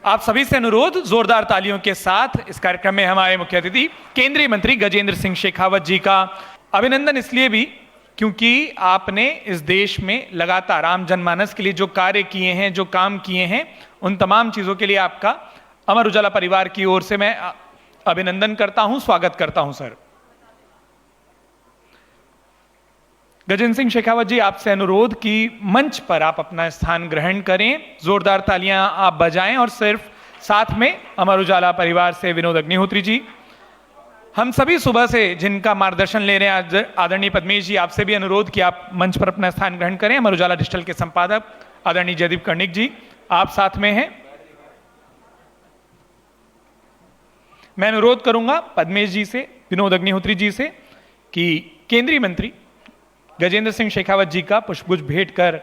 आप सभी से अनुरोध, जोरदार तालियों के साथ इस कार्यक्रम में हमारे मुख्य अतिथि केंद्रीय मंत्री गजेंद्र सिंह शेखावत जी का अभिनंदन इसलिए भी क्योंकि आपने इस देश में लगातार आम जनमानस के लिए जो कार्य किए हैं, जो काम किए हैं, उन तमाम चीजों के लिए आपका अमर उजाला परिवार की ओर से मैं अभिनंदन करता हूं, स्वागत करता हूं सर। गजेंद्र सिंह शेखावत जी, आपसे अनुरोध कि मंच पर आप अपना स्थान ग्रहण करें, जोरदार तालियां आप बजाएं और सिर्फ साथ में अमर उजाला परिवार से विनोद अग्निहोत्री जी, हम सभी सुबह से जिनका मार्गदर्शन ले रहे हैं आदरणीय पद्मेश जी, आपसे भी अनुरोध कि आप मंच पर अपना स्थान ग्रहण करें। अमर उजाला डिजिटल के संपादक आदरणीय जयदीप कर्णिक जी, आप साथ में हैं। मैं अनुरोध करूंगा पद्मेश जी से, विनोद अग्निहोत्री जी से कि केंद्रीय मंत्री गजेंद्र सिंह शेखावत जी का पुष्पगुच्छ भेंट कर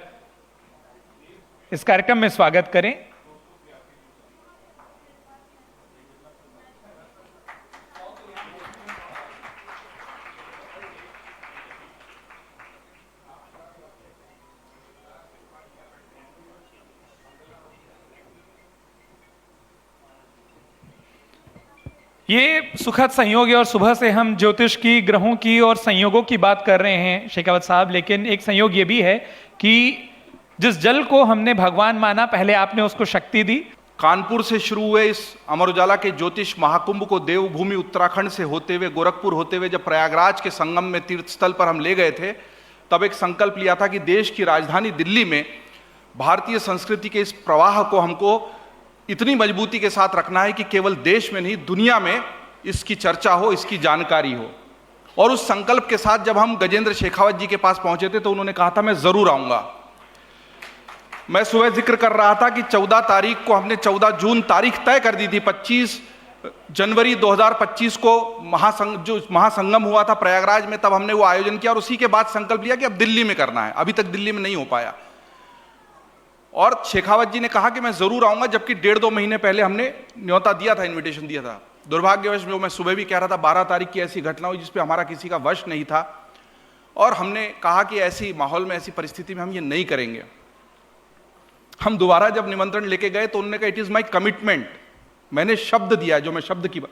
इस कार्यक्रम में स्वागत करें। ये सुखद संयोग है और सुबह से हम ज्योतिष की, ग्रहों की और संयोगों की बात कर रहे हैं शेखावत साहब, लेकिन एक संयोग ये भी है कि जिस जल को हमने भगवान माना, पहले आपने उसको शक्ति दी। कानपुर से शुरू हुए इस अमर उजाला के ज्योतिष महाकुंभ को देवभूमि उत्तराखंड से होते हुए, गोरखपुर होते हुए जब प्रयागराज के संगम में तीर्थ स्थल पर हम ले गए थे, तब एक संकल्प लिया था कि देश की राजधानी दिल्ली में भारतीय संस्कृति के इस प्रवाह को हमको इतनी मजबूती के साथ रखना है कि केवल देश में नहीं, दुनिया में इसकी चर्चा हो, इसकी जानकारी हो। और उस संकल्प के साथ जब हम गजेंद्र शेखावत जी के पास पहुंचे थे तो उन्होंने कहा था मैं जरूर आऊंगा। मैं सुबह जिक्र कर रहा था कि 14 तारीख को हमने 14 जून तारीख तय कर दी थी। 25 जनवरी 2025 को महासंगम हुआ था प्रयागराज में, तब हमने वो आयोजन किया और उसी के बाद संकल्प लिया कि अब दिल्ली में करना है। अभी तक दिल्ली में नहीं हो पाया और शेखावत जी ने कहा कि मैं जरूर आऊंगा, जबकि 1.5-2 महीने पहले हमने न्योता दिया था, इन्विटेशन दिया था। दुर्भाग्यवश जो मैं सुबह भी कह रहा था, 12 तारीख की ऐसी घटना हुई जिसपे हमारा किसी का वश नहीं था और हमने कहा कि ऐसी माहौल में, ऐसी परिस्थिति में हम ये नहीं करेंगे। हम दोबारा जब निमंत्रण लेके गए तो उन्होंने कहा इट इज माई कमिटमेंट, मैंने शब्द दिया जो मैं शब्द की,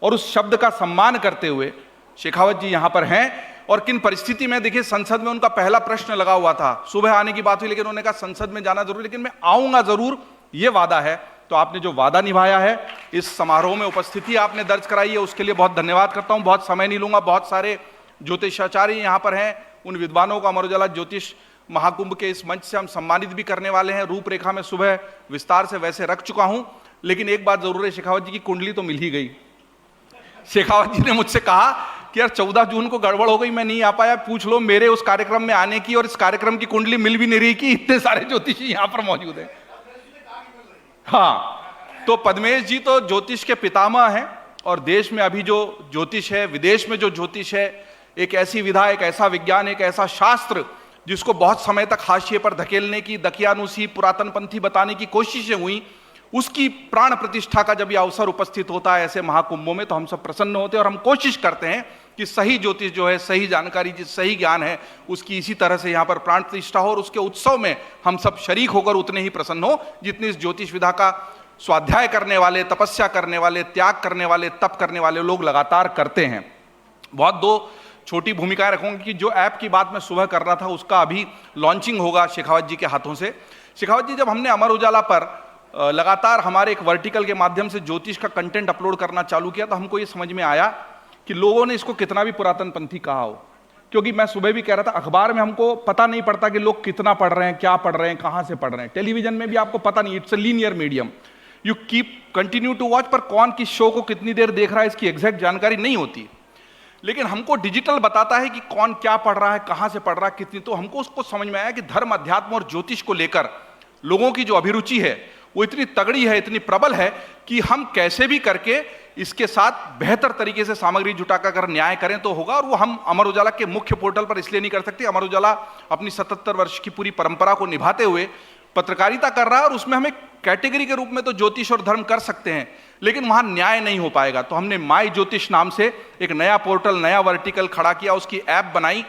और उस शब्द का सम्मान करते हुए शेखावत जी यहां पर हैं। और किन परिस्थिति में, देखिए संसद में उनका पहला प्रश्न लगा हुआ था, सुबह आने की बात हुई लेकिन उन्होंने कहा संसद में जाना जरूर, लेकिन मैं आऊंगा जरूर, ये वादा है। तो आपने जो वादा निभाया है, इस समारोह में उपस्थिति आपने दर्ज कराई है, उसके लिए बहुत धन्यवाद करता हूं। बहुत समय नहीं लूंगा, बहुत सारे ज्योतिषाचार्य यहां पर हैं, उन विद्वानों को अमर उजाला ज्योतिष महाकुंभ के इस मंच से हम सम्मानित भी करने वाले हैं। रूपरेखा में सुबह विस्तार से वैसे रख चुका हूं, लेकिन एक बात जरूर है, शेखावत जी की कुंडली तो मिल ही गई। शेखावत जी ने मुझसे कहा कि यार 14 जून को गड़बड़ हो गई, मैं नहीं आ पाया, पूछ लो मेरे उस कार्यक्रम में आने की और इस कार्यक्रम की कुंडली मिल भी नहीं रही कि इतने सारे ज्योतिषी यहां पर मौजूद हैं। हाँ, तो पद्मेश जी तो ज्योतिष के पितामह हैं और देश में अभी जो ज्योतिष है, विदेश में जो ज्योतिष है, एक ऐसी विधा, एक ऐसा विज्ञान, एक ऐसा शास्त्र जिसको बहुत समय तक हाशिए पर धकेलने की, दकियानुसी, पुरातनपंथी बताने की कोशिशें हुई, उसकी प्राण प्रतिष्ठा का जब यह अवसर उपस्थित होता है ऐसे महाकुंभों में, तो हम सब प्रसन्न होते हैं और हम कोशिश करते हैं कि सही ज्योतिष जो है, सही जानकारी, जिस सही ज्ञान है, उसकी इसी तरह से यहाँ पर प्राण प्रतिष्ठा हो और उसके उत्सव में हम सब शरीक होकर उतने ही प्रसन्न हो जितनी इस ज्योतिष विधा का स्वाध्याय करने वाले, तपस्या करने वाले, त्याग करने वाले, तप करने वाले लोग लगातार करते हैं। बहुत 2 छोटी भूमिकाएं रखूंगी कि जो ऐप की बात मैं सुबह कर रहा था उसका अभी लॉन्चिंग होगा शेखावत जी के हाथों से। शेखावत जी, जब हमने अमर उजाला पर लगातार हमारे एक वर्टिकल के माध्यम से ज्योतिष का कंटेंट अपलोड करना चालू किया तो हमको ये समझ में आया कि लोगों ने इसको कितना भी पुरातनपंथी कहा हो, क्योंकि मैं सुबह भी कह रहा था अखबार में हमको पता नहीं पड़ता कि लोग कितना पढ़ रहे हैं, क्या पढ़ रहे हैं, कहां से पढ़ रहे हैं। टेलीविजन में भी आपको पता नहीं, it's a linear medium, you keep continue to watch, पर कौन किस शो को कितनी देर देख रहा है इसकी एग्जैक्ट जानकारी नहीं होती। लेकिन हमको डिजिटल बताता है कि कौन क्या पढ़ रहा है, कहां से पढ़ रहा है, कितनी। तो हमको उसको समझ में आया कि धर्म, अध्यात्म और ज्योतिष को लेकर लोगों की जो अभिरुचि है वो इतनी तगड़ी है, इतनी प्रबल है कि हम कैसे भी करके इसके साथ बेहतर तरीके से सामग्री जुटाकर अगर न्याय करें तो होगा। और वो हम अमर उजाला के मुख्य पोर्टल पर इसलिए नहीं कर सकते, अमर उजाला अपनी 77 वर्ष की पूरी परंपरा को निभाते हुए पत्रकारिता कर रहा है और उसमें हमें कैटेगरी के रूप में तो ज्योतिष और धर्म कर सकते हैं, लेकिन वहां न्याय नहीं हो पाएगा। तो हमने माई ज्योतिष नाम से एक नया पोर्टल, नया वर्टिकल खड़ा किया, उसकी ऐप बनाई।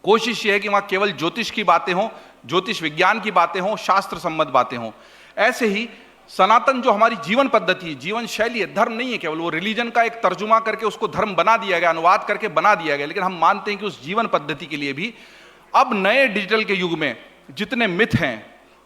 कोशिश यह है कि वहां केवल ज्योतिष की बातें हों, ज्योतिष विज्ञान की बातें हों, शास्त्र सम्मत बातें हों। ऐसे ही सनातन जो हमारी जीवन पद्धति है, जीवन शैली है, धर्म नहीं है केवल, वो रिलीजन का एक तर्जुमा करके उसको धर्म बना दिया गया, अनुवाद करके बना दिया गया। लेकिन हम मानते हैं कि उस जीवन पद्धति के लिए भी अब नए डिजिटल के युग में जितने मिथ हैं,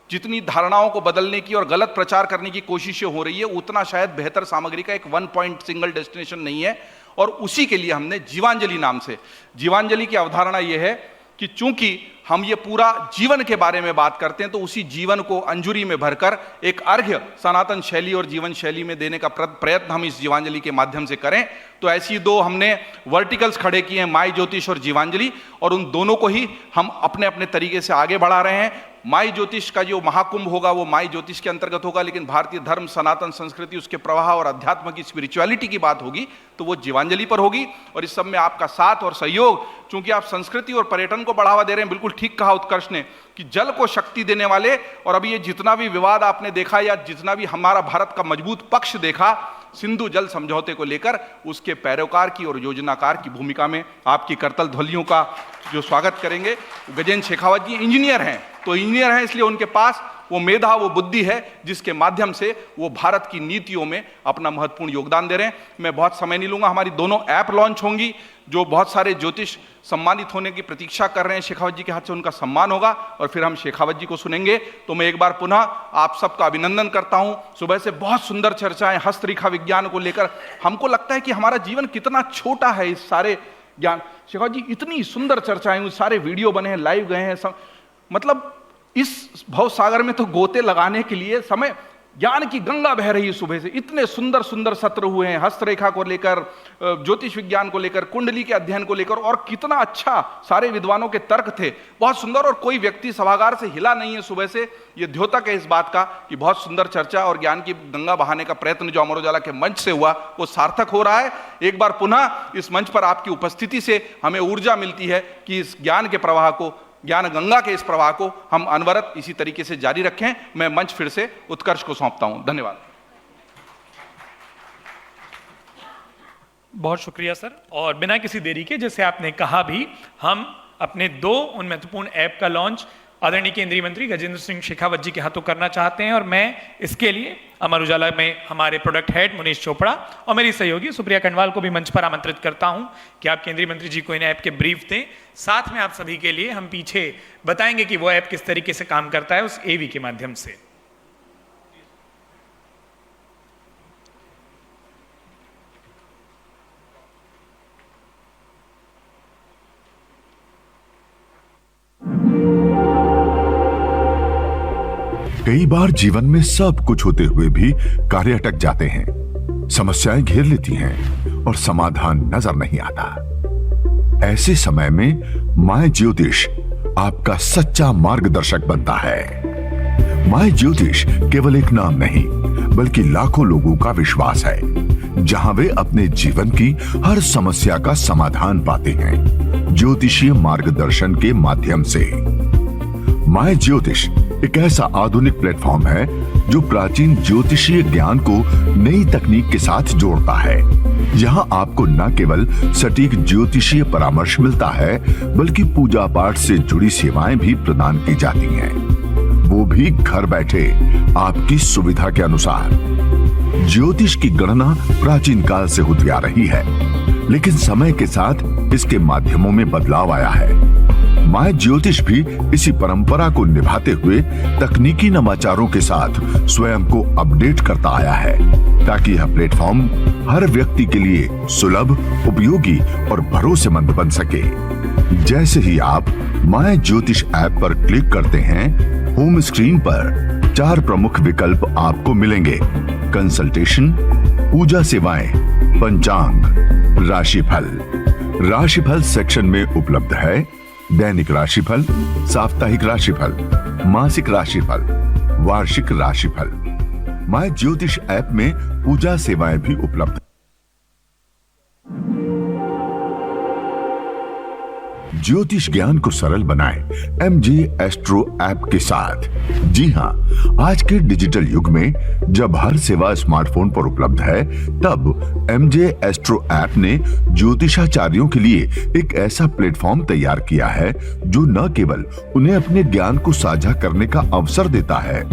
जितनी धारणाओं को बदलने की और गलत प्रचार करने की कोशिशें हो रही है, उतना शायद बेहतर सामग्री का एक वन पॉइंट सिंगल डेस्टिनेशन नहीं है। और उसी के लिए हमने जीवांजलि नाम से, जीवांजलि की अवधारणा यह है कि चूंकि हम ये पूरा जीवन के बारे में बात करते हैं, तो उसी जीवन को अंजुरी में भरकर एक अर्घ्य सनातन शैली और जीवन शैली में देने का प्रयत्न हम इस जीवांजलि के माध्यम से करें। तो ऐसी दो हमने वर्टिकल्स खड़े किए हैं, माई ज्योतिष और जीवांजलि, और उन दोनों को ही हम अपने अपने तरीके से आगे बढ़ा रहे हैं। माई ज्योतिष का जो महाकुंभ होगा वो माई ज्योतिष के अंतर्गत होगा, लेकिन भारतीय धर्म, सनातन संस्कृति, उसके प्रवाह और अध्यात्म की स्पिरिचुअलिटी की बात होगी तो वो जीवांजलि पर होगी। और इस सब में आपका साथ और सहयोग, चूंकि आप संस्कृति और पर्यटन को बढ़ावा दे रहे हैं, बिल्कुल ठीक कहा उत्कर्ष ने कि जल को शक्ति देने वाले, और अभी ये जितना भी विवाद आपने देखा या जितना भी हमारा भारत का मजबूत पक्ष देखा सिंधु जल समझौते को लेकर, उसके पैरोकार की और योजनाकार की भूमिका में आपकी करतल ध्वनियों का जो स्वागत करेंगे। गजेंद्र शेखावत जी इंजीनियर हैं, तो इंजीनियर हैं इसलिए उनके पास वो मेधा, वो बुद्धि है जिसके माध्यम से वो भारत की नीतियों में अपना महत्वपूर्ण योगदान दे रहे हैं। मैं बहुत समय नहीं लूंगा, हमारी दोनों ऐप लॉन्च होंगी, जो बहुत सारे ज्योतिष सम्मानित होने की प्रतीक्षा कर रहे हैं, शेखावत जी के हाथ से उनका सम्मान होगा और फिर हम शेखावत जी को सुनेंगे। तो मैं एक बार पुनः आप सबका अभिनंदन करता हूं। सुबह से बहुत सुंदर चर्चाएं हस्तरेखा विज्ञान को लेकर, हमको लगता है कि हमारा जीवन कितना छोटा है इस सारे ज्ञान। शेखावत जी इतनी सुंदर चर्चाएं, सारे वीडियो बने हैं, लाइव गए हैं, मतलब इस भव सागर में तो गोते लगाने के लिए समय, ज्ञान की गंगा बह रही है सुबह से। इतने सुंदर सुंदर सत्र हुए हैं, हस्तरेखा को लेकर, ज्योतिष विज्ञान को लेकर, कुंडली के अध्ययन को लेकर, और कितना अच्छा सारे विद्वानों के तर्क थे, बहुत सुंदर। और कोई व्यक्ति सभागार से हिला नहीं है सुबह से। ये द्योतक है इस बात का कि बहुत सुंदर चर्चा और ज्ञान की गंगा बहाने का प्रयत्न जो अमर उजाला के मंच से हुआ वो सार्थक हो रहा है। एक बार पुनः इस मंच पर आपकी उपस्थिति से हमें ऊर्जा मिलती है कि इस ज्ञान के प्रवाह को, ज्ञान गंगा के इस प्रवाह को हम अनवरत इसी तरीके से जारी रखें। मैं मंच फिर से उत्कर्ष को सौंपता हूं। धन्यवाद। बहुत शुक्रिया सर। और बिना किसी देरी के, जैसे आपने कहा भी, हम अपने दो उन महत्वपूर्ण ऐप का लॉन्च आदरणीय केंद्रीय मंत्री गजेंद्र सिंह शेखावत जी के हाथों करना चाहते हैं। और मैं इसके लिए अमर उजाला में हमारे प्रोडक्ट हेड मुनीश चोपड़ा और मेरी सहयोगी सुप्रिया खंडवाल को भी मंच पर आमंत्रित करता हूं कि आप केंद्रीय मंत्री जी को इन ऐप के ब्रीफ दें। साथ में आप सभी के लिए हम पीछे बताएंगे कि वो ऐप किस तरीके से काम करता है उस एवी के माध्यम से। कई बार जीवन में सब कुछ होते हुए भी कार्य अटक जाते हैं, समस्याएं घेर लेती हैं और समाधान नजर नहीं आता। ऐसे समय में माय ज्योतिष आपका सच्चा मार्गदर्शक बनता है। माय ज्योतिष केवल एक नाम नहीं, बल्कि लाखों लोगों का विश्वास है, जहां वे अपने जीवन की हर समस्या का समाधान पाते हैं ज्योतिषीय मार्गदर्शन के माध्यम से। माय ज्योतिष एक ऐसा आधुनिक प्लेटफॉर्म है जो प्राचीन ज्योतिषीय ज्ञान को नई तकनीक के साथ जोड़ता है। यहाँ आपको न केवल सटीक ज्योतिषीय परामर्श मिलता है, बल्कि पूजा पाठ से जुड़ी सेवाएं भी प्रदान की जाती हैं, वो भी घर बैठे आपकी सुविधा के अनुसार। ज्योतिष की गणना प्राचीन काल से होती आ रही है, लेकिन समय के साथ इसके माध्यमों में बदलाव आया है। माय ज्योतिष भी इसी परंपरा को निभाते हुए तकनीकी नवाचारों के साथ स्वयं को अपडेट करता आया है, ताकि यह प्लेटफॉर्म हर व्यक्ति के लिए सुलभ, उपयोगी और भरोसेमंद बन सके। जैसे ही आप माय ज्योतिष ऐप पर क्लिक करते हैं, होम स्क्रीन पर 4 प्रमुख विकल्प आपको मिलेंगे: कंसल्टेशन, पूजा सेवाएं, पंचांग, राशिफल। राशिफल सेक्शन में उपलब्ध है दैनिक राशिफल, साप्ताहिक राशिफल, मासिक राशिफल, वार्षिक राशिफल। माय ज्योतिष ऐप में पूजा सेवाएं भी उपलब्ध। ज्योतिष ज्ञान को सरल बनाएं MJ एस्ट्रो ऐप के साथ। जी हां, आज के डिजिटल युग में जब हर सेवा स्मार्टफोन पर उपलब्ध है, तब MJ एस्ट्रो ऐप ने ज्योतिषाचार्यों के लिए एक ऐसा प्लेटफॉर्म तैयार किया है जो न केवल उन्हें अपने ज्ञान को साझा करने का अवसर देता है,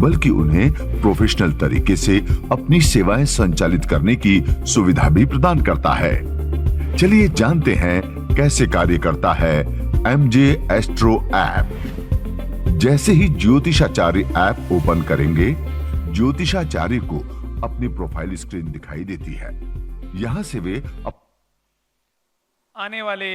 बल्कि उन्हें प्रोफेशनल तरीके से अपनी सेवाएं संचालित करने की सुविधा भी प्रदान करता है। चलिए जानते हैं कैसे कार्य करता है MJ एस्ट्रो ऐप। जैसे ही ज्योतिषाचार्य ऐप ओपन करेंगे, ज्योतिषाचार्य को अपनी प्रोफाइल स्क्रीन दिखाई देती है। यहां से वे आने वाले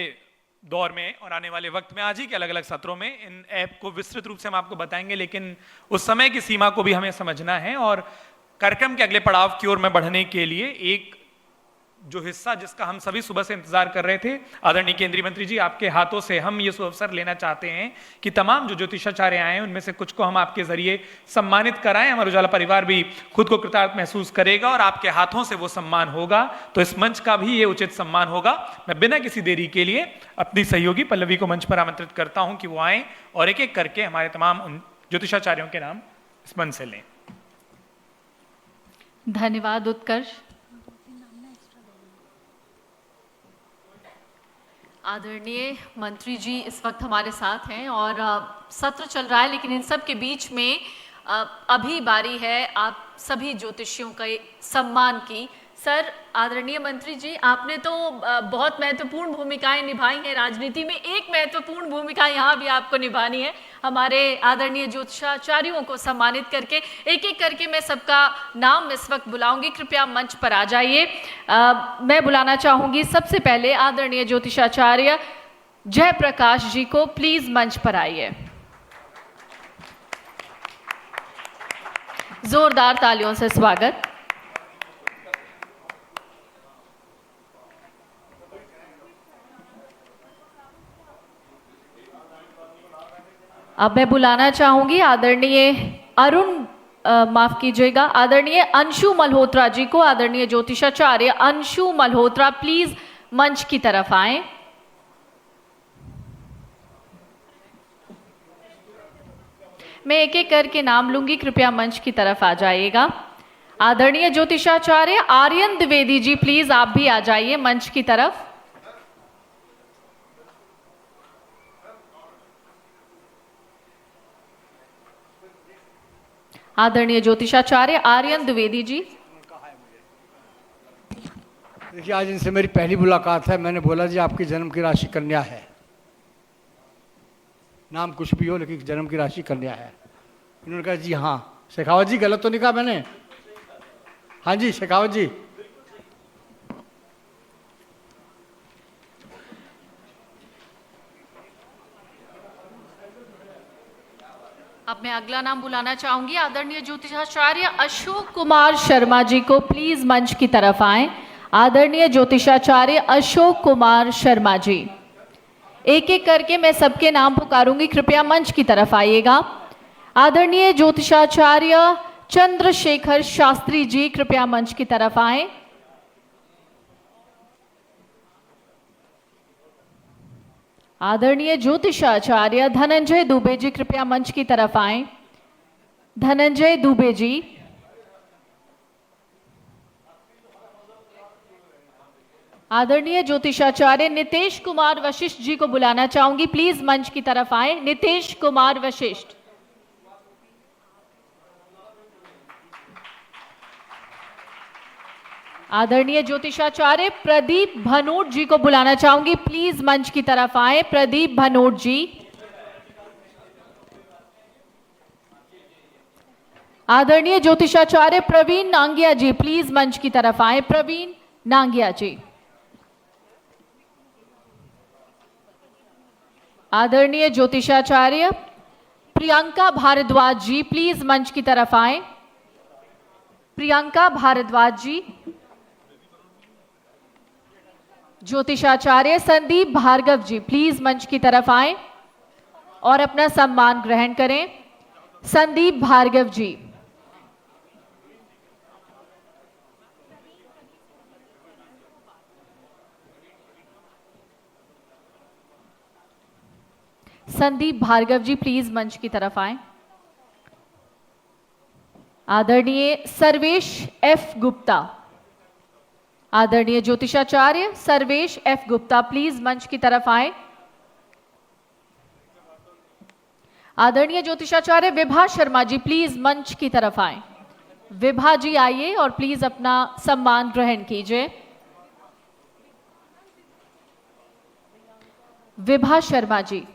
दौर में और आने वाले वक्त में आज ही के अलग अलग सत्रों में इन ऐप को विस्तृत रूप से हम आपको बताएंगे, लेकिन उस समय की सीमा को भी हमें समझना है और कार्यक्रम के अगले पड़ाव की ओर में बढ़ने के लिए एक जो हिस्सा जिसका हम सभी सुबह से इंतजार कर रहे थे, आदरणीय केंद्रीय मंत्री जी, आपके हाथों से हम ये अवसर लेना चाहते हैं कि तमाम जो ज्योतिषाचार्य आए हैं उनमें से कुछ को हम आपके जरिए सम्मानित कराएं। अमर उजाला परिवार भी खुद को कृतार्थ महसूस करेगा और आपके हाथों से वो सम्मान होगा, तो इस मंच का भी ये उचित सम्मान होगा। मैं बिना किसी देरी के लिए अपनी सहयोगी पल्लवी को मंच पर आमंत्रित करता हूं कि वो आए और एक एक करके हमारे तमाम उन ज्योतिषाचार्यों के नाम इस मंच से लें। धन्यवाद उत्कर्ष। आदरणीय मंत्री जी इस वक्त हमारे साथ हैं और सत्र चल रहा है, लेकिन इन सब के बीच में अभी बारी है आप सभी ज्योतिषियों के सम्मान की। सर, आदरणीय मंत्री जी, आपने तो बहुत महत्वपूर्ण भूमिकाएं निभाई हैं राजनीति में, एक महत्वपूर्ण भूमिका यहाँ भी आपको निभानी है हमारे आदरणीय ज्योतिषाचार्यों को सम्मानित करके। एक एक करके मैं सबका नाम इस वक्त बुलाऊंगी, कृपया मंच पर आ जाइए। मैं बुलाना चाहूंगी सबसे पहले आदरणीय ज्योतिषाचार्य जयप्रकाश जी को, प्लीज मंच पर आइए। जोरदार तालियों से स्वागत। अब मैं बुलाना चाहूंगी आदरणीय माफ कीजिएगा, आदरणीय अंशु मल्होत्रा जी को। आदरणीय ज्योतिषाचार्य अंशु मल्होत्रा प्लीज मंच की तरफ आएं। मैं एक एक करके नाम लूंगी, कृपया मंच की तरफ आ जाइएगा। आदरणीय ज्योतिषाचार्य आर्यन द्विवेदी जी, प्लीज आप भी आ जाइए मंच की तरफ। आदरणीय ज्योतिषाचार्य आर्यन द्विवेदी जी। देखिए, आज इनसे मेरी पहली मुलाकात है। मैंने बोला जी आपकी जन्म की राशि कन्या है, नाम कुछ भी हो लेकिन जन्म की राशि कन्या है। इन्होंने कहा जी हाँ। शेखावत जी, गलत तो नहीं कहा मैंने? हाँ जी शेखावत जी। अब मैं अगला नाम बुलाना चाहूंगी आदरणीय ज्योतिषाचार्य अशोक कुमार शर्मा जी को, प्लीज मंच की तरफ आएं। आदरणीय ज्योतिषाचार्य अशोक कुमार शर्मा जी। एक एक करके मैं सबके नाम पुकारूंगी, कृपया मंच की तरफ आइएगा। आदरणीय ज्योतिषाचार्य चंद्रशेखर शास्त्री जी, कृपया मंच की तरफ आएं। आदरणीय ज्योतिषाचार्य धनंजय दुबे जी, कृपया मंच की तरफ आएं। धनंजय दुबे जी। आदरणीय ज्योतिषाचार्य नितेश कुमार वशिष्ठ जी को बुलाना चाहूंगी, प्लीज मंच की तरफ आएं। नितेश कुमार वशिष्ठ। आदरणीय ज्योतिषाचार्य प्रदीप भनोट जी को बुलाना चाहूंगी, प्लीज मंच की तरफ आए। प्रदीप भनोट जी। आदरणीय ज्योतिषाचार्य प्रवीण नांगिया जी, प्लीज मंच की तरफ आए। प्रवीण नांगिया जी। आदरणीय ज्योतिषाचार्य प्रियंका भारद्वाज जी, प्लीज मंच की तरफ आए। प्रियंका भारद्वाज जी। ज्योतिषाचार्य संदीप भार्गव जी, प्लीज मंच की तरफ आएं और अपना सम्मान ग्रहण करें। संदीप भार्गव जी। संदीप भार्गव जी प्लीज मंच की तरफ आए। आदरणीय सर्वेश एफ गुप्ता, आदरणीय ज्योतिषाचार्य सर्वेश एफ गुप्ता प्लीज मंच की तरफ आए। आदरणीय ज्योतिषाचार्य विभा शर्मा जी प्लीज मंच की तरफ आए। विभा जी आइए और प्लीज अपना सम्मान ग्रहण कीजिए। विभा शर्मा जी,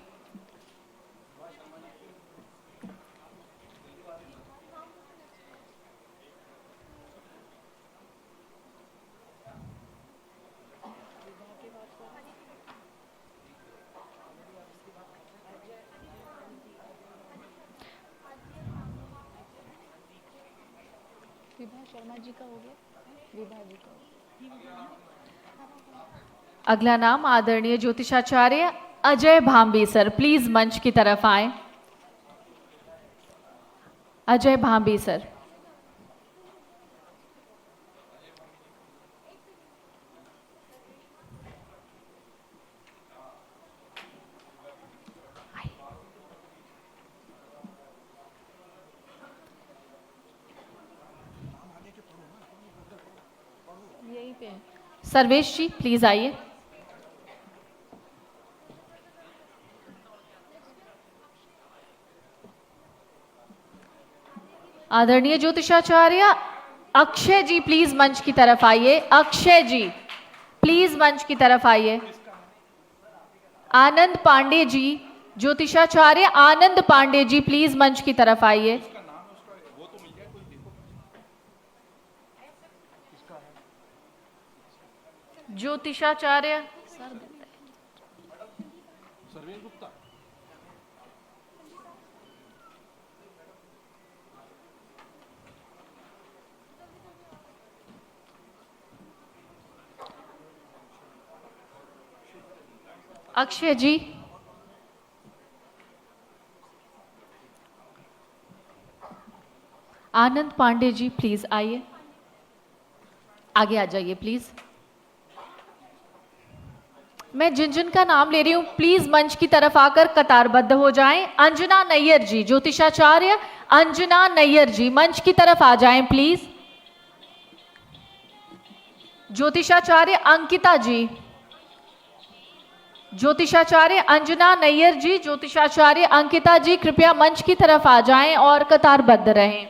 अगला नाम आदरणीय ज्योतिषाचार्य अजय भांबी सर प्लीज मंच की तरफ आए। अजय भांबी सर, यहीं पे सर्वेश जी प्लीज आइए। आदरणीय ज्योतिषाचार्य अक्षय जी प्लीज मंच की तरफ आइए। अक्षय जी प्लीज मंच की तरफ आइए। आनंद पांडे जी, ज्योतिषाचार्य आनंद पांडे जी प्लीज मंच की तरफ आइए। ज्योतिषाचार्य अक्षय जी, आनंद पांडे जी प्लीज आइए, आगे आ जाइए प्लीज। मैं जिन जिन का नाम ले रही हूं प्लीज मंच की तरफ आकर कतारबद्ध हो जाएं। अंजना नैयर जी, ज्योतिषाचार्य अंजना नैयर जी मंच की तरफ आ जाएं प्लीज। ज्योतिषाचार्य अंकिता जी, ज्योतिषाचार्य अंजना नैयर जी, ज्योतिषाचार्य अंकिता जी कृपया मंच की तरफ आ जाएं और कतारबद्ध रहें।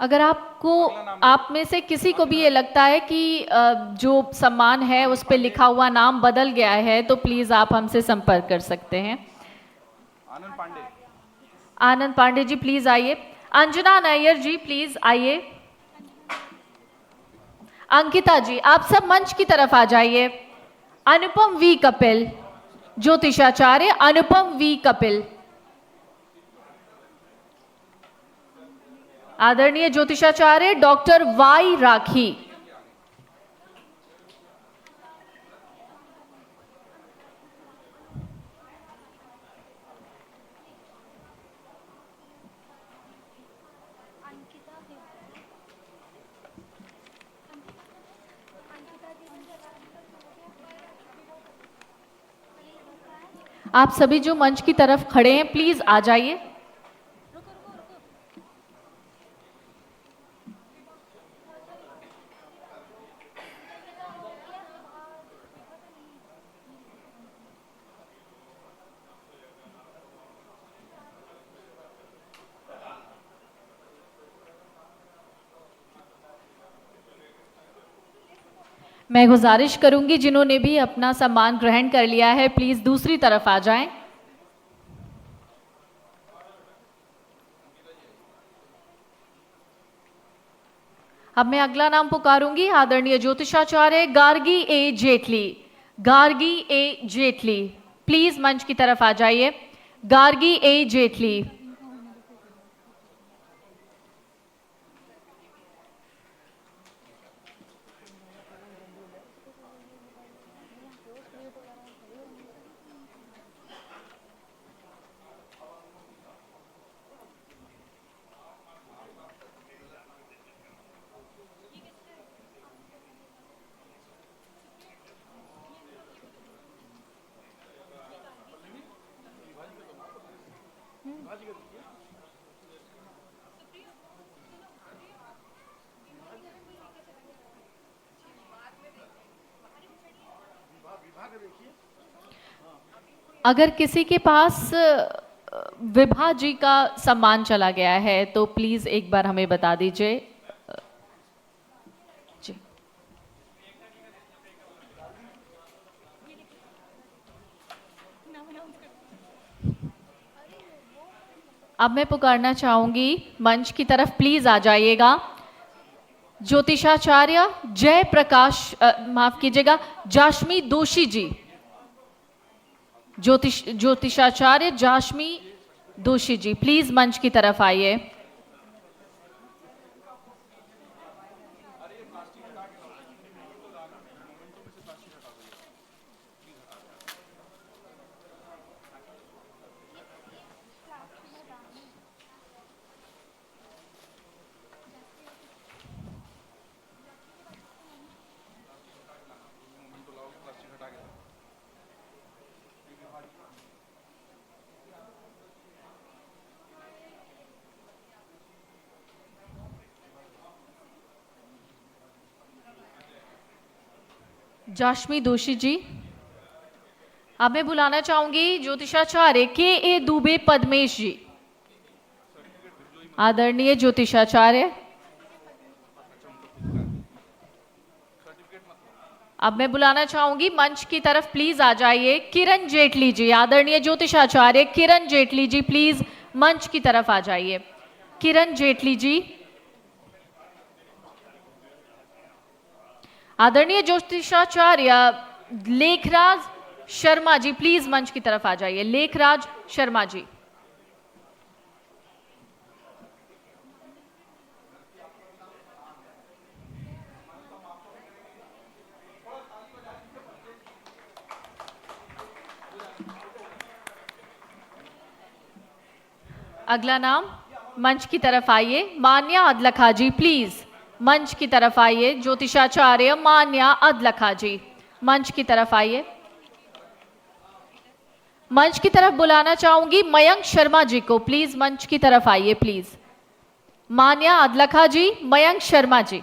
अगर आपको आप में से किसी को भी ये लगता है कि जो सम्मान है उस पर लिखा हुआ नाम बदल गया है तो प्लीज आप हमसे संपर्क कर सकते हैं। आनंद पांडे जी प्लीज आइए। अंजना नायर जी प्लीज आइए। अंकिता जी आप सब मंच की तरफ आ जाइए। अनुपम वी कपिल, ज्योतिषाचार्य अनुपम वी कपिल। आदरणीय ज्योतिषाचार्य डॉक्टर वाई राखी। आप सभी जो मंच की तरफ खड़े हैं प्लीज आ जाइए। मैं गुजारिश करूंगी जिन्होंने भी अपना सम्मान ग्रहण कर लिया है प्लीज दूसरी तरफ आ जाएं। अब मैं अगला नाम पुकारूंगी आदरणीय ज्योतिषाचार्य गार्गी ए जेटली। गार्गी ए जेटली प्लीज मंच की तरफ आ जाइए। गार्गी ए जेटली। अगर किसी के पास विभा जी का सम्मान चला गया है तो प्लीज एक बार हमें बता दीजिए। जी अब मैं पुकारना चाहूंगी, मंच की तरफ प्लीज आ जाइएगा, ज्योतिषाचार्य जय प्रकाश माफ कीजिएगा, जाशमी दोषी जी। ज्योतिषाचार्य जाशमी दोषी जी प्लीज मंच की तरफ आइए। जाशमी दोषी जी, अब मैं बुलाना चाहूंगी ज्योतिषाचार्य के ए दुबे पद्मेश जी। आदरणीय ज्योतिषाचार्य, अब मैं बुलाना चाहूंगी, मंच की तरफ प्लीज आ जाइए, किरण जेटली जी। आदरणीय ज्योतिषाचार्य किरण जेटली जी प्लीज मंच की तरफ आ जाइए। किरण जेटली जी। आदरणीय ज्योतिषाचार्य लेखराज शर्मा जी प्लीज मंच की तरफ आ जाइए। लेखराज शर्मा जी। अगला नाम, मंच की तरफ आइए, मान्या अदलखा जी प्लीज मंच की तरफ आइए। ज्योतिषाचार्य मान्या अदलखा जी मंच की तरफ आइए। मंच की तरफ बुलाना चाहूंगी मयंक शर्मा जी को, प्लीज मंच की तरफ आइए प्लीज। मान्या अदलखा जी, मयंक शर्मा जी।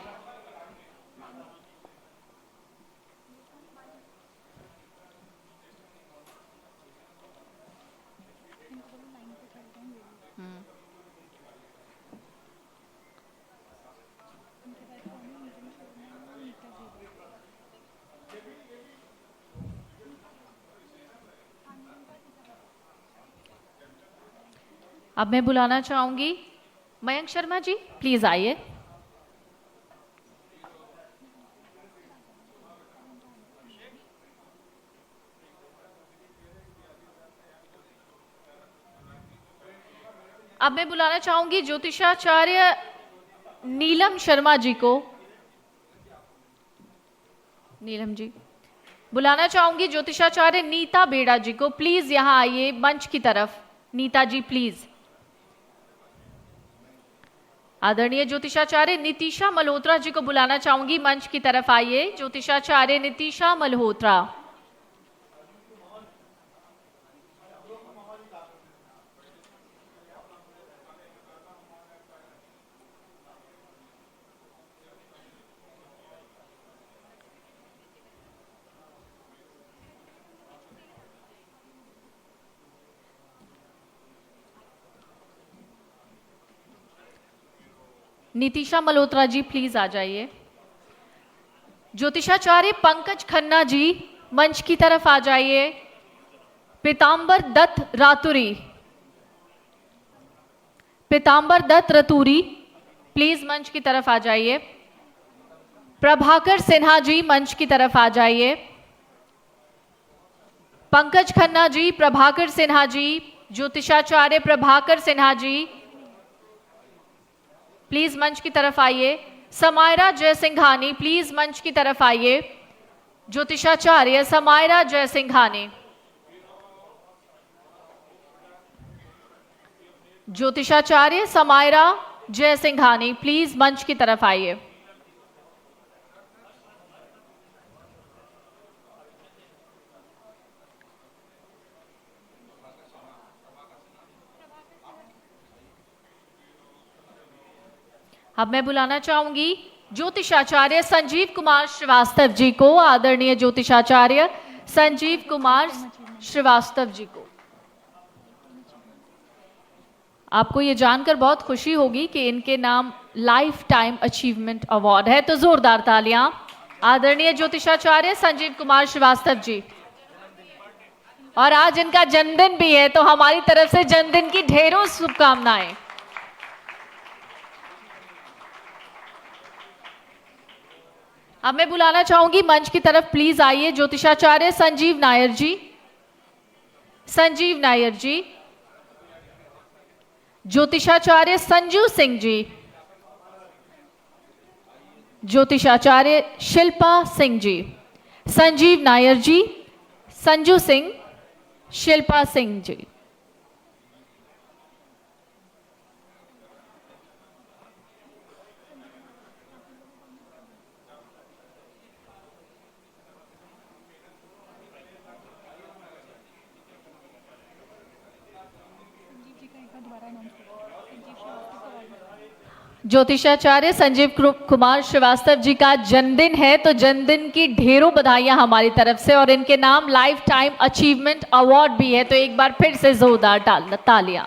अब मैं बुलाना चाहूंगी मयंक शर्मा जी, प्लीज आइए। अब मैं बुलाना चाहूंगी ज्योतिषाचार्य नीलम शर्मा जी को। नीलम जी। बुलाना चाहूंगी ज्योतिषाचार्य नीता बेड़ा जी को, प्लीज यहां आइए मंच की तरफ। नीता जी प्लीज। आदरणीय ज्योतिषाचार्य नीतिशा मल्होत्रा जी को बुलाना चाहूंगी, मंच की तरफ आइए। ज्योतिषाचार्य नीतिशा मल्होत्रा। नीतिशा मल्होत्रा जी प्लीज आ जाइए। ज्योतिषाचार्य पंकज खन्ना जी मंच की तरफ आ जाइए। पीतांबर दत्त रातुरी, पीतांबर दत्त रतूरी प्लीज मंच की तरफ आ जाइए। प्रभाकर सिन्हा जी मंच की तरफ आ जाइए। पंकज खन्ना जी, प्रभाकर सिन्हा जी, ज्योतिषाचार्य प्रभाकर सिन्हा जी प्लीज मंच की तरफ आइए। समायरा जयसिंघानी प्लीज मंच की तरफ आइए। ज्योतिषाचार्य समायरा जयसिंघानी। ज्योतिषाचार्य समायरा जयसिंघानी प्लीज मंच की तरफ आइए। अब मैं बुलाना चाहूंगी ज्योतिषाचार्य संजीव कुमार श्रीवास्तव जी को। आदरणीय ज्योतिषाचार्य संजीव कुमार श्रीवास्तव जी को। आपको ये जानकर बहुत खुशी होगी कि इनके नाम लाइफ टाइम अचीवमेंट अवार्ड है, तो जोरदार तालियां आदरणीय ज्योतिषाचार्य संजीव कुमार श्रीवास्तव जी। और आज इनका जन्मदिन भी है, तो हमारी तरफ से जन्मदिन की ढेरों शुभकामनाएं। अब मैं बुलाना चाहूंगी मंच की तरफ, प्लीज आइए ज्योतिषाचार्य संजीव नायर जी। संजीव नायर जी, ज्योतिषाचार्य संजू सिंह जी, ज्योतिषाचार्य शिल्पा सिंह जी। संजीव नायर जी, संजू सिंह, शिल्पा सिंह जी। ज्योतिषाचार्य संजीव कुमार श्रीवास्तव जी का जन्मदिन है, तो जन्मदिन की ढेरों बधाइयां हमारी तरफ से, और इनके नाम लाइफ टाइम अचीवमेंट अवार्ड भी है, तो एक बार फिर से जोरदार तालियां।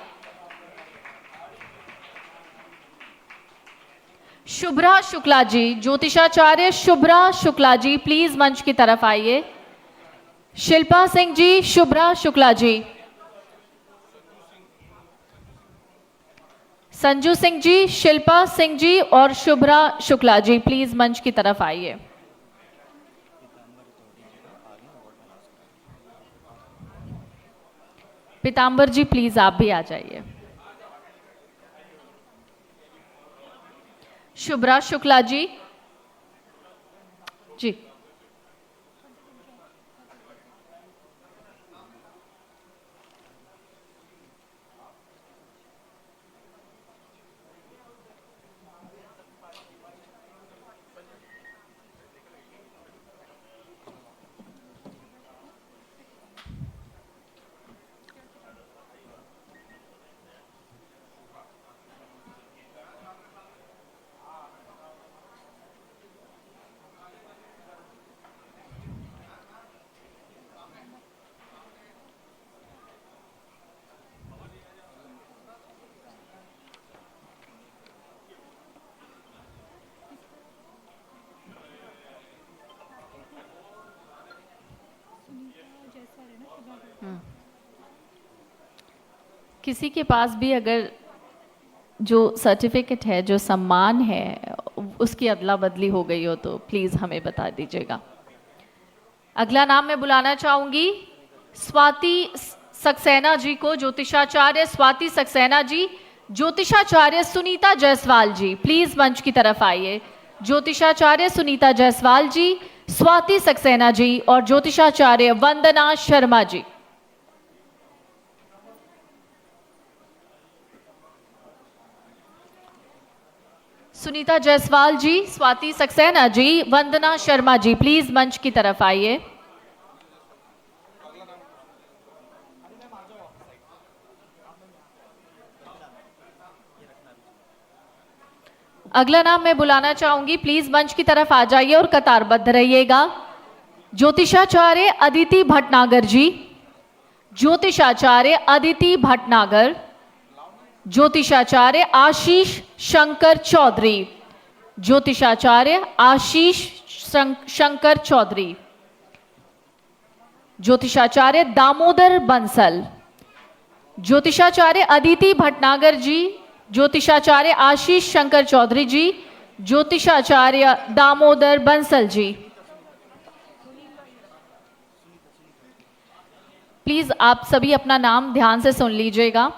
शुभ्रा शुक्ला जी, ज्योतिषाचार्य शुभ्रा शुक्ला जी, प्लीज मंच की तरफ आइए। शिल्पा सिंह जी, शुभ्रा शुक्ला जी, संजू सिंह जी, शिल्पा सिंह जी और शुभ्रा शुक्ला जी, प्लीज मंच की तरफ आइए। पीतांबर जी, प्लीज आप भी आ जाइए। शुभ्रा शुक्ला जी जी। किसी के पास भी अगर जो सर्टिफिकेट है, जो सम्मान है, उसकी अदला बदली हो गई हो तो प्लीज हमें बता दीजिएगा। अगला नाम मैं बुलाना चाहूंगी स्वाति सक्सेना जी को। ज्योतिषाचार्य स्वाति सक्सेना जी, ज्योतिषाचार्य सुनीता जायसवाल जी, प्लीज मंच की तरफ आइए। ज्योतिषाचार्य सुनीता जायसवाल जी, स्वाति सक्सेना जी और ज्योतिषाचार्य वंदना शर्मा जी। सुनीता जायसवाल जी, स्वाति सक्सेना जी, वंदना शर्मा जी, प्लीज मंच की तरफ आइए। अगला नाम मैं बुलाना चाहूंगी, प्लीज मंच की तरफ आ जाइए और कतारबद्ध रहिएगा। ज्योतिषाचार्य अदिति भटनागर जी, ज्योतिषाचार्य अदिति भटनागर, ज्योतिषाचार्य आशीष शंकर चौधरी, ज्योतिषाचार्य आशीष शंकर चौधरी, ज्योतिषाचार्य दामोदर बंसल, ज्योतिषाचार्य अदिति भटनागर जी, ज्योतिषाचार्य आशीष शंकर चौधरी जी, ज्योतिषाचार्य दामोदर बंसल जी। प्लीज आप सभी अपना नाम ध्यान से सुन लीजिएगा।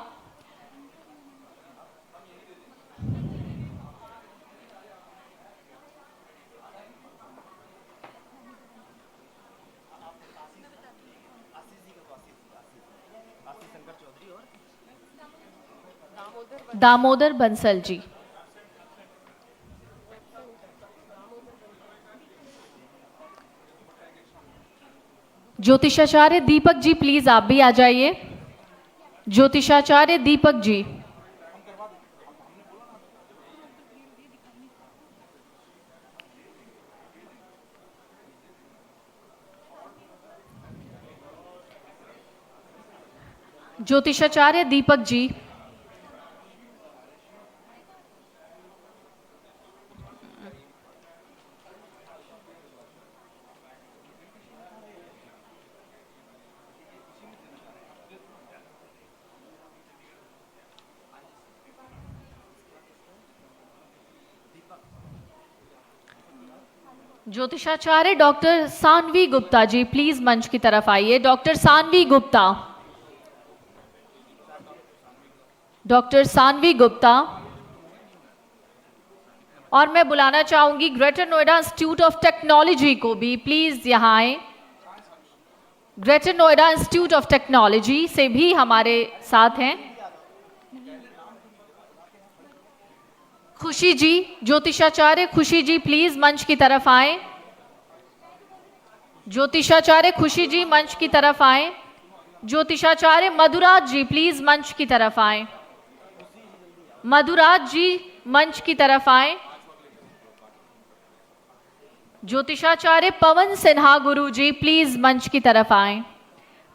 दामोदर बंसल जी। ज्योतिषाचार्य दीपक जी, प्लीज आप भी आ जाइए। ज्योतिषाचार्य दीपक जी। ज्योतिषाचार्य दीपक जी। ज्योतिषाचार्य डॉक्टर सानवी गुप्ता जी, प्लीज मंच की तरफ आइए। Doctor Sanvi Gupta, doctor Sanvi Gupta. और मैं बुलाना चाहूंगी greater Noida institute of technology को भी, प्लीज यहां आए। Greater Noida institute of technology से भी हमारे साथ हैं खुशी जी। ज्योतिषाचार्य खुशी जी प्लीज मंच की तरफ आए। ज्योतिषाचार्य खुशी जी मंच की तरफ आए। ज्योतिषाचार्य मधुराज जी प्लीज मंच की तरफ आए। मधुराज जी मंच की तरफ आए। ज्योतिषाचार्य पवन सिन्हा गुरु जी प्लीज मंच की तरफ आए।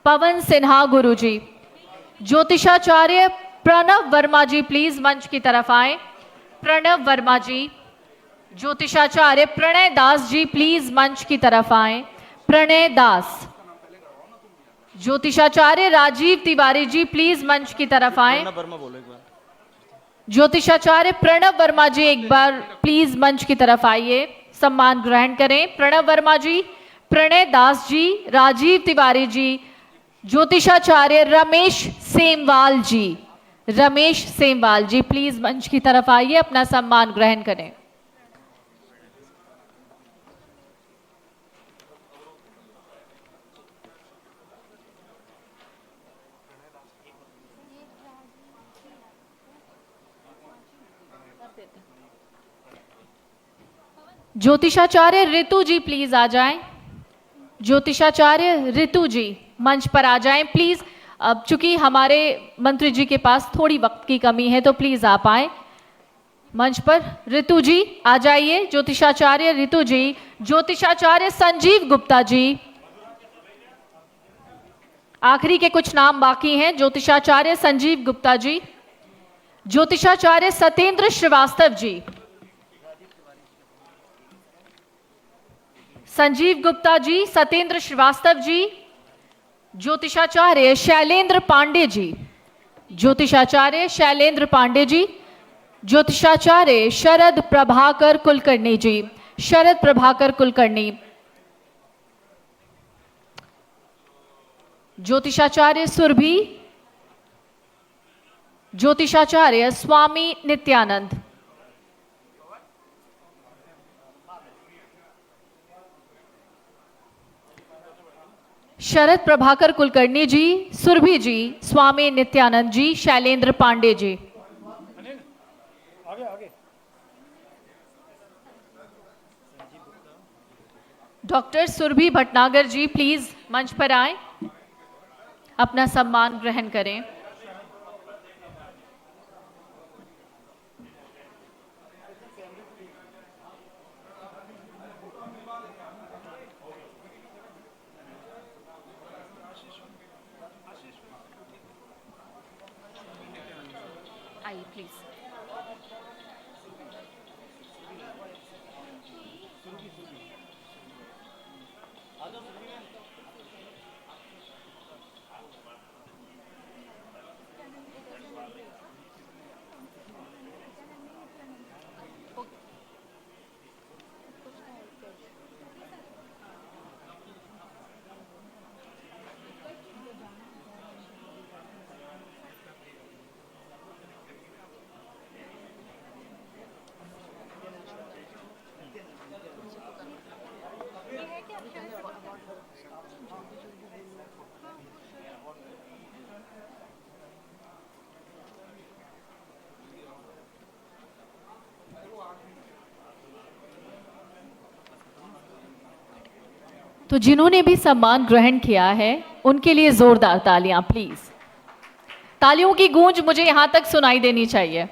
पवन सिन्हा गुरु जी। ज्योतिषाचार्य प्रणव वर्मा जी प्लीज मंच की तरफ आए। प्रणव वर्मा जी। ज्योतिषाचार्य प्रणय दास जी प्लीज मंच की तरफ आए। प्रणय दास। ज्योतिषाचार्य राजीव तिवारी जी प्लीज मंच की तरफ आए। ज्योतिषाचार्य प्रणव वर्मा जी एक बार प्लीज मंच की तरफ आइए, सम्मान ग्रहण करें। प्रणव वर्मा जी, प्रणय दास जी, राजीव तिवारी जी। ज्योतिषाचार्य रमेश सेमवाल जी, रमेश सेमवाल जी प्लीज मंच की तरफ आइए, अपना सम्मान ग्रहण करें। ज्योतिषाचार्य ऋतु जी प्लीज आ जाएं। ज्योतिषाचार्य ऋतु जी मंच पर आ जाएं प्लीज। अब चूंकि हमारे मंत्री जी के पास थोड़ी वक्त की कमी है तो प्लीज आप आए मंच पर। ऋतु जी आ जाइए। ज्योतिषाचार्य ऋतु जी। ज्योतिषाचार्य संजीव गुप्ता जी। आखिरी के कुछ नाम बाकी हैं। ज्योतिषाचार्य संजीव गुप्ता जी। ज्योतिषाचार्य सत्येंद्र श्रीवास्तव जी। संजीव गुप्ता जी, सत्येंद्र श्रीवास्तव जी। ज्योतिषाचार्य शैलेंद्र पांडे जी। ज्योतिषाचार्य शैलेंद्र पांडे जी। ज्योतिषाचार्य शरद प्रभाकर कुलकर्णी जी। शरद प्रभाकर कुलकर्णी। ज्योतिषाचार्य सुरभि। ज्योतिषाचार्य स्वामी नित्यानंद। शरद प्रभाकर कुलकर्णी जी, सुरभि जी, स्वामी नित्यानंद जी, शैलेंद्र पांडे जी। डॉक्टर सुरभि भटनागर जी प्लीज मंच पर आए, अपना सम्मान ग्रहण करें। आइए प्लीज। तो जिन्होंने भी सम्मान ग्रहण किया है उनके लिए जोरदार तालियां प्लीज। तालियों की गूंज मुझे यहां तक सुनाई देनी चाहिए।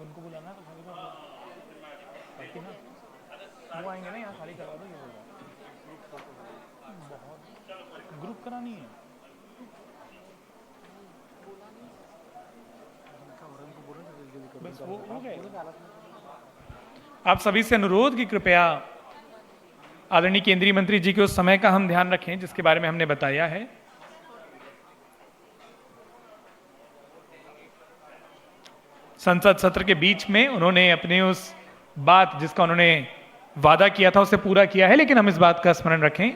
उनको बुलाना तो खाली करो, बाकी ना वो आएंगे ना, यहाँ खाली करवा दो, ये बोल रहा हूँ। बहुत ग्रुप करानी है। बस वो हो गए। आप सभी से अनुरोध कि कृपया आदरणीय केंद्रीय मंत्री जी के उस समय का हम ध्यान रखें जिसके बारे में हमने बताया है। संसद सत्र के बीच में उन्होंने अपनी उस बात जिसका उन्होंने वादा किया था उसे पूरा किया है, लेकिन हम इस बात का स्मरण रखें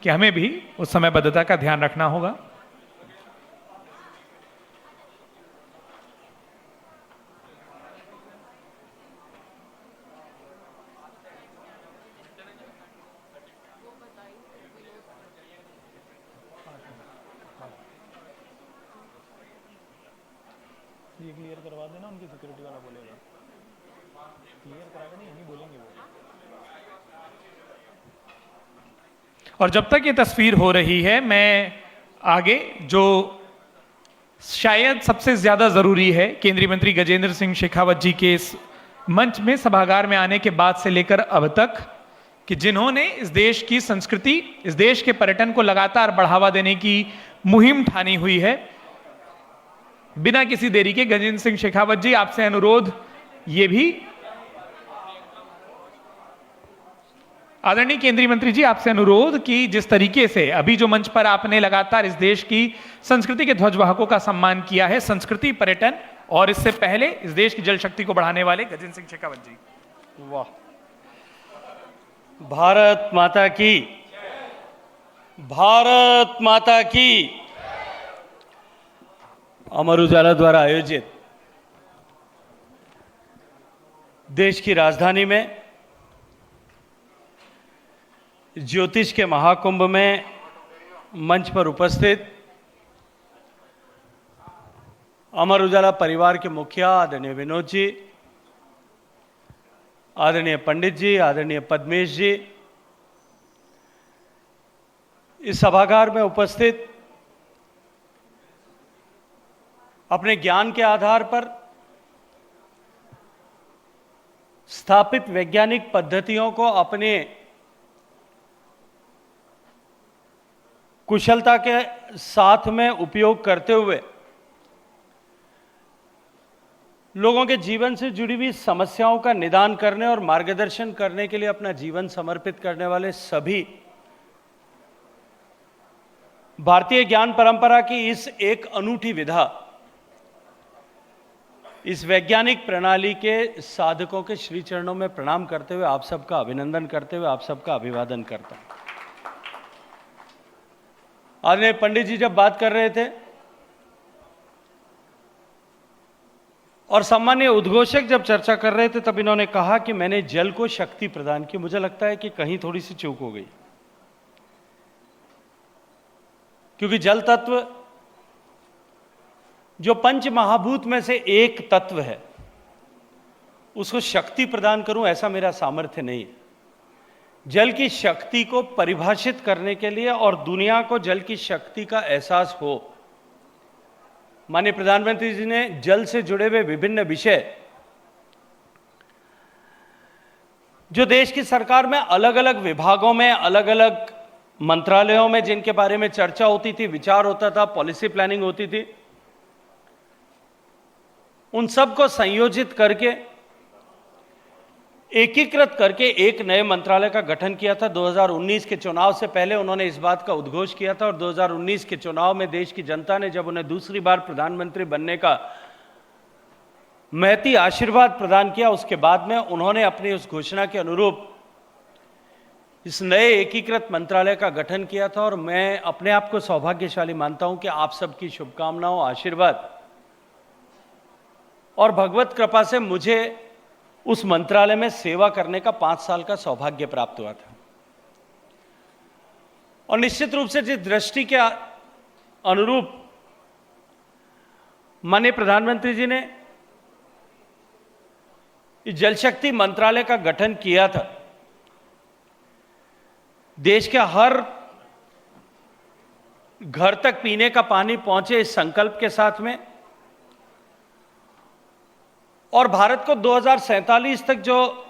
कि हमें भी उस समयबद्धता का ध्यान रखना होगा। ये क्लियर करवा देना, उनकी सिक्योरिटी वाला बोलेगा, क्लियर करा के नहीं, यही बोलेंगे वो। और जब तक ये तस्वीर हो रही है, मैं आगे जो शायद सबसे ज्यादा जरूरी है, केंद्रीय मंत्री गजेंद्र सिंह शेखावत जी के इस मंच में सभागार में आने के बाद से लेकर अब तक, कि जिन्होंने इस देश की संस्कृति, इस देश के पर्यटन को लगातार बढ़ावा देने की मुहिम ठानी हुई है, बिना किसी देरी के गजेंद्र सिंह शेखावत जी, आपसे अनुरोध ये भी, आदरणीय केंद्रीय मंत्री जी आपसे अनुरोध कि जिस तरीके से अभी जो मंच पर आपने लगातार इस देश की संस्कृति के ध्वजवाहकों का सम्मान किया है, संस्कृति, पर्यटन और इससे पहले इस देश की जल शक्ति को बढ़ाने वाले गजेंद्र सिंह शेखावत जी। वाह, भारत माता की, भारत माता की। अमर उजाला द्वारा आयोजित देश की राजधानी में ज्योतिष के महाकुंभ में मंच पर उपस्थित अमर उजाला परिवार के मुखिया आदरणीय विनोद जी, आदरणीय पंडित जी, आदरणीय पद्मेश जी, इस सभागार में उपस्थित अपने ज्ञान के आधार पर स्थापित वैज्ञानिक पद्धतियों को अपने कुशलता के साथ में उपयोग करते हुए लोगों के जीवन से जुड़ी हुई समस्याओं का निदान करने और मार्गदर्शन करने के लिए अपना जीवन समर्पित करने वाले सभी भारतीय ज्ञान परंपरा की इस एक अनूठी विधा, इस वैज्ञानिक प्रणाली के साधकों के श्री चरणों में प्रणाम करते हुए आप सबका अभिनंदन करते हुए आप सबका अभिवादन करता हूं। आदरणीय पंडित जी जब बात कर रहे थे और सम्मानीय उद्घोषक जब चर्चा कर रहे थे, तब इन्होंने कहा कि मैंने जल को शक्ति प्रदान की। मुझे लगता है कि कहीं थोड़ी सी चूक हो गई, क्योंकि जल तत्व जो पंच महाभूत में से एक तत्व है, उसको शक्ति प्रदान करूं ऐसा मेरा सामर्थ्य नहीं है। जल की शक्ति को परिभाषित करने के लिए और दुनिया को जल की शक्ति का एहसास हो, माननीय प्रधानमंत्री जी ने जल से जुड़े हुए विभिन्न विषय जो देश की सरकार में अलग अलग विभागों में, अलग अलग मंत्रालयों में जिनके बारे में चर्चा होती थी, विचार होता था, पॉलिसी प्लानिंग होती थी, उन सबको संयोजित करके एकीकृत करके एक नए मंत्रालय का गठन किया था। 2019 के चुनाव से पहले उन्होंने इस बात का उद्घोष किया था और 2019 के चुनाव में देश की जनता ने जब उन्हें दूसरी बार प्रधानमंत्री बनने का महती आशीर्वाद प्रदान किया, उसके बाद में उन्होंने अपनी उस घोषणा के अनुरूप इस नए एकीकृत मंत्रालय का गठन किया था। और मैं अपने आप को सौभाग्यशाली मानता हूं कि आप सबकी शुभकामनाओं, आशीर्वाद और भगवत कृपा से मुझे उस मंत्रालय में सेवा करने का 5 साल का सौभाग्य प्राप्त हुआ था। और निश्चित रूप से जिस दृष्टि के अनुरूप माननीय प्रधानमंत्री जी ने इस जल शक्ति मंत्रालय का गठन किया था, देश के हर घर तक पीने का पानी पहुंचे इस संकल्प के साथ में और भारत को 2047 तक जो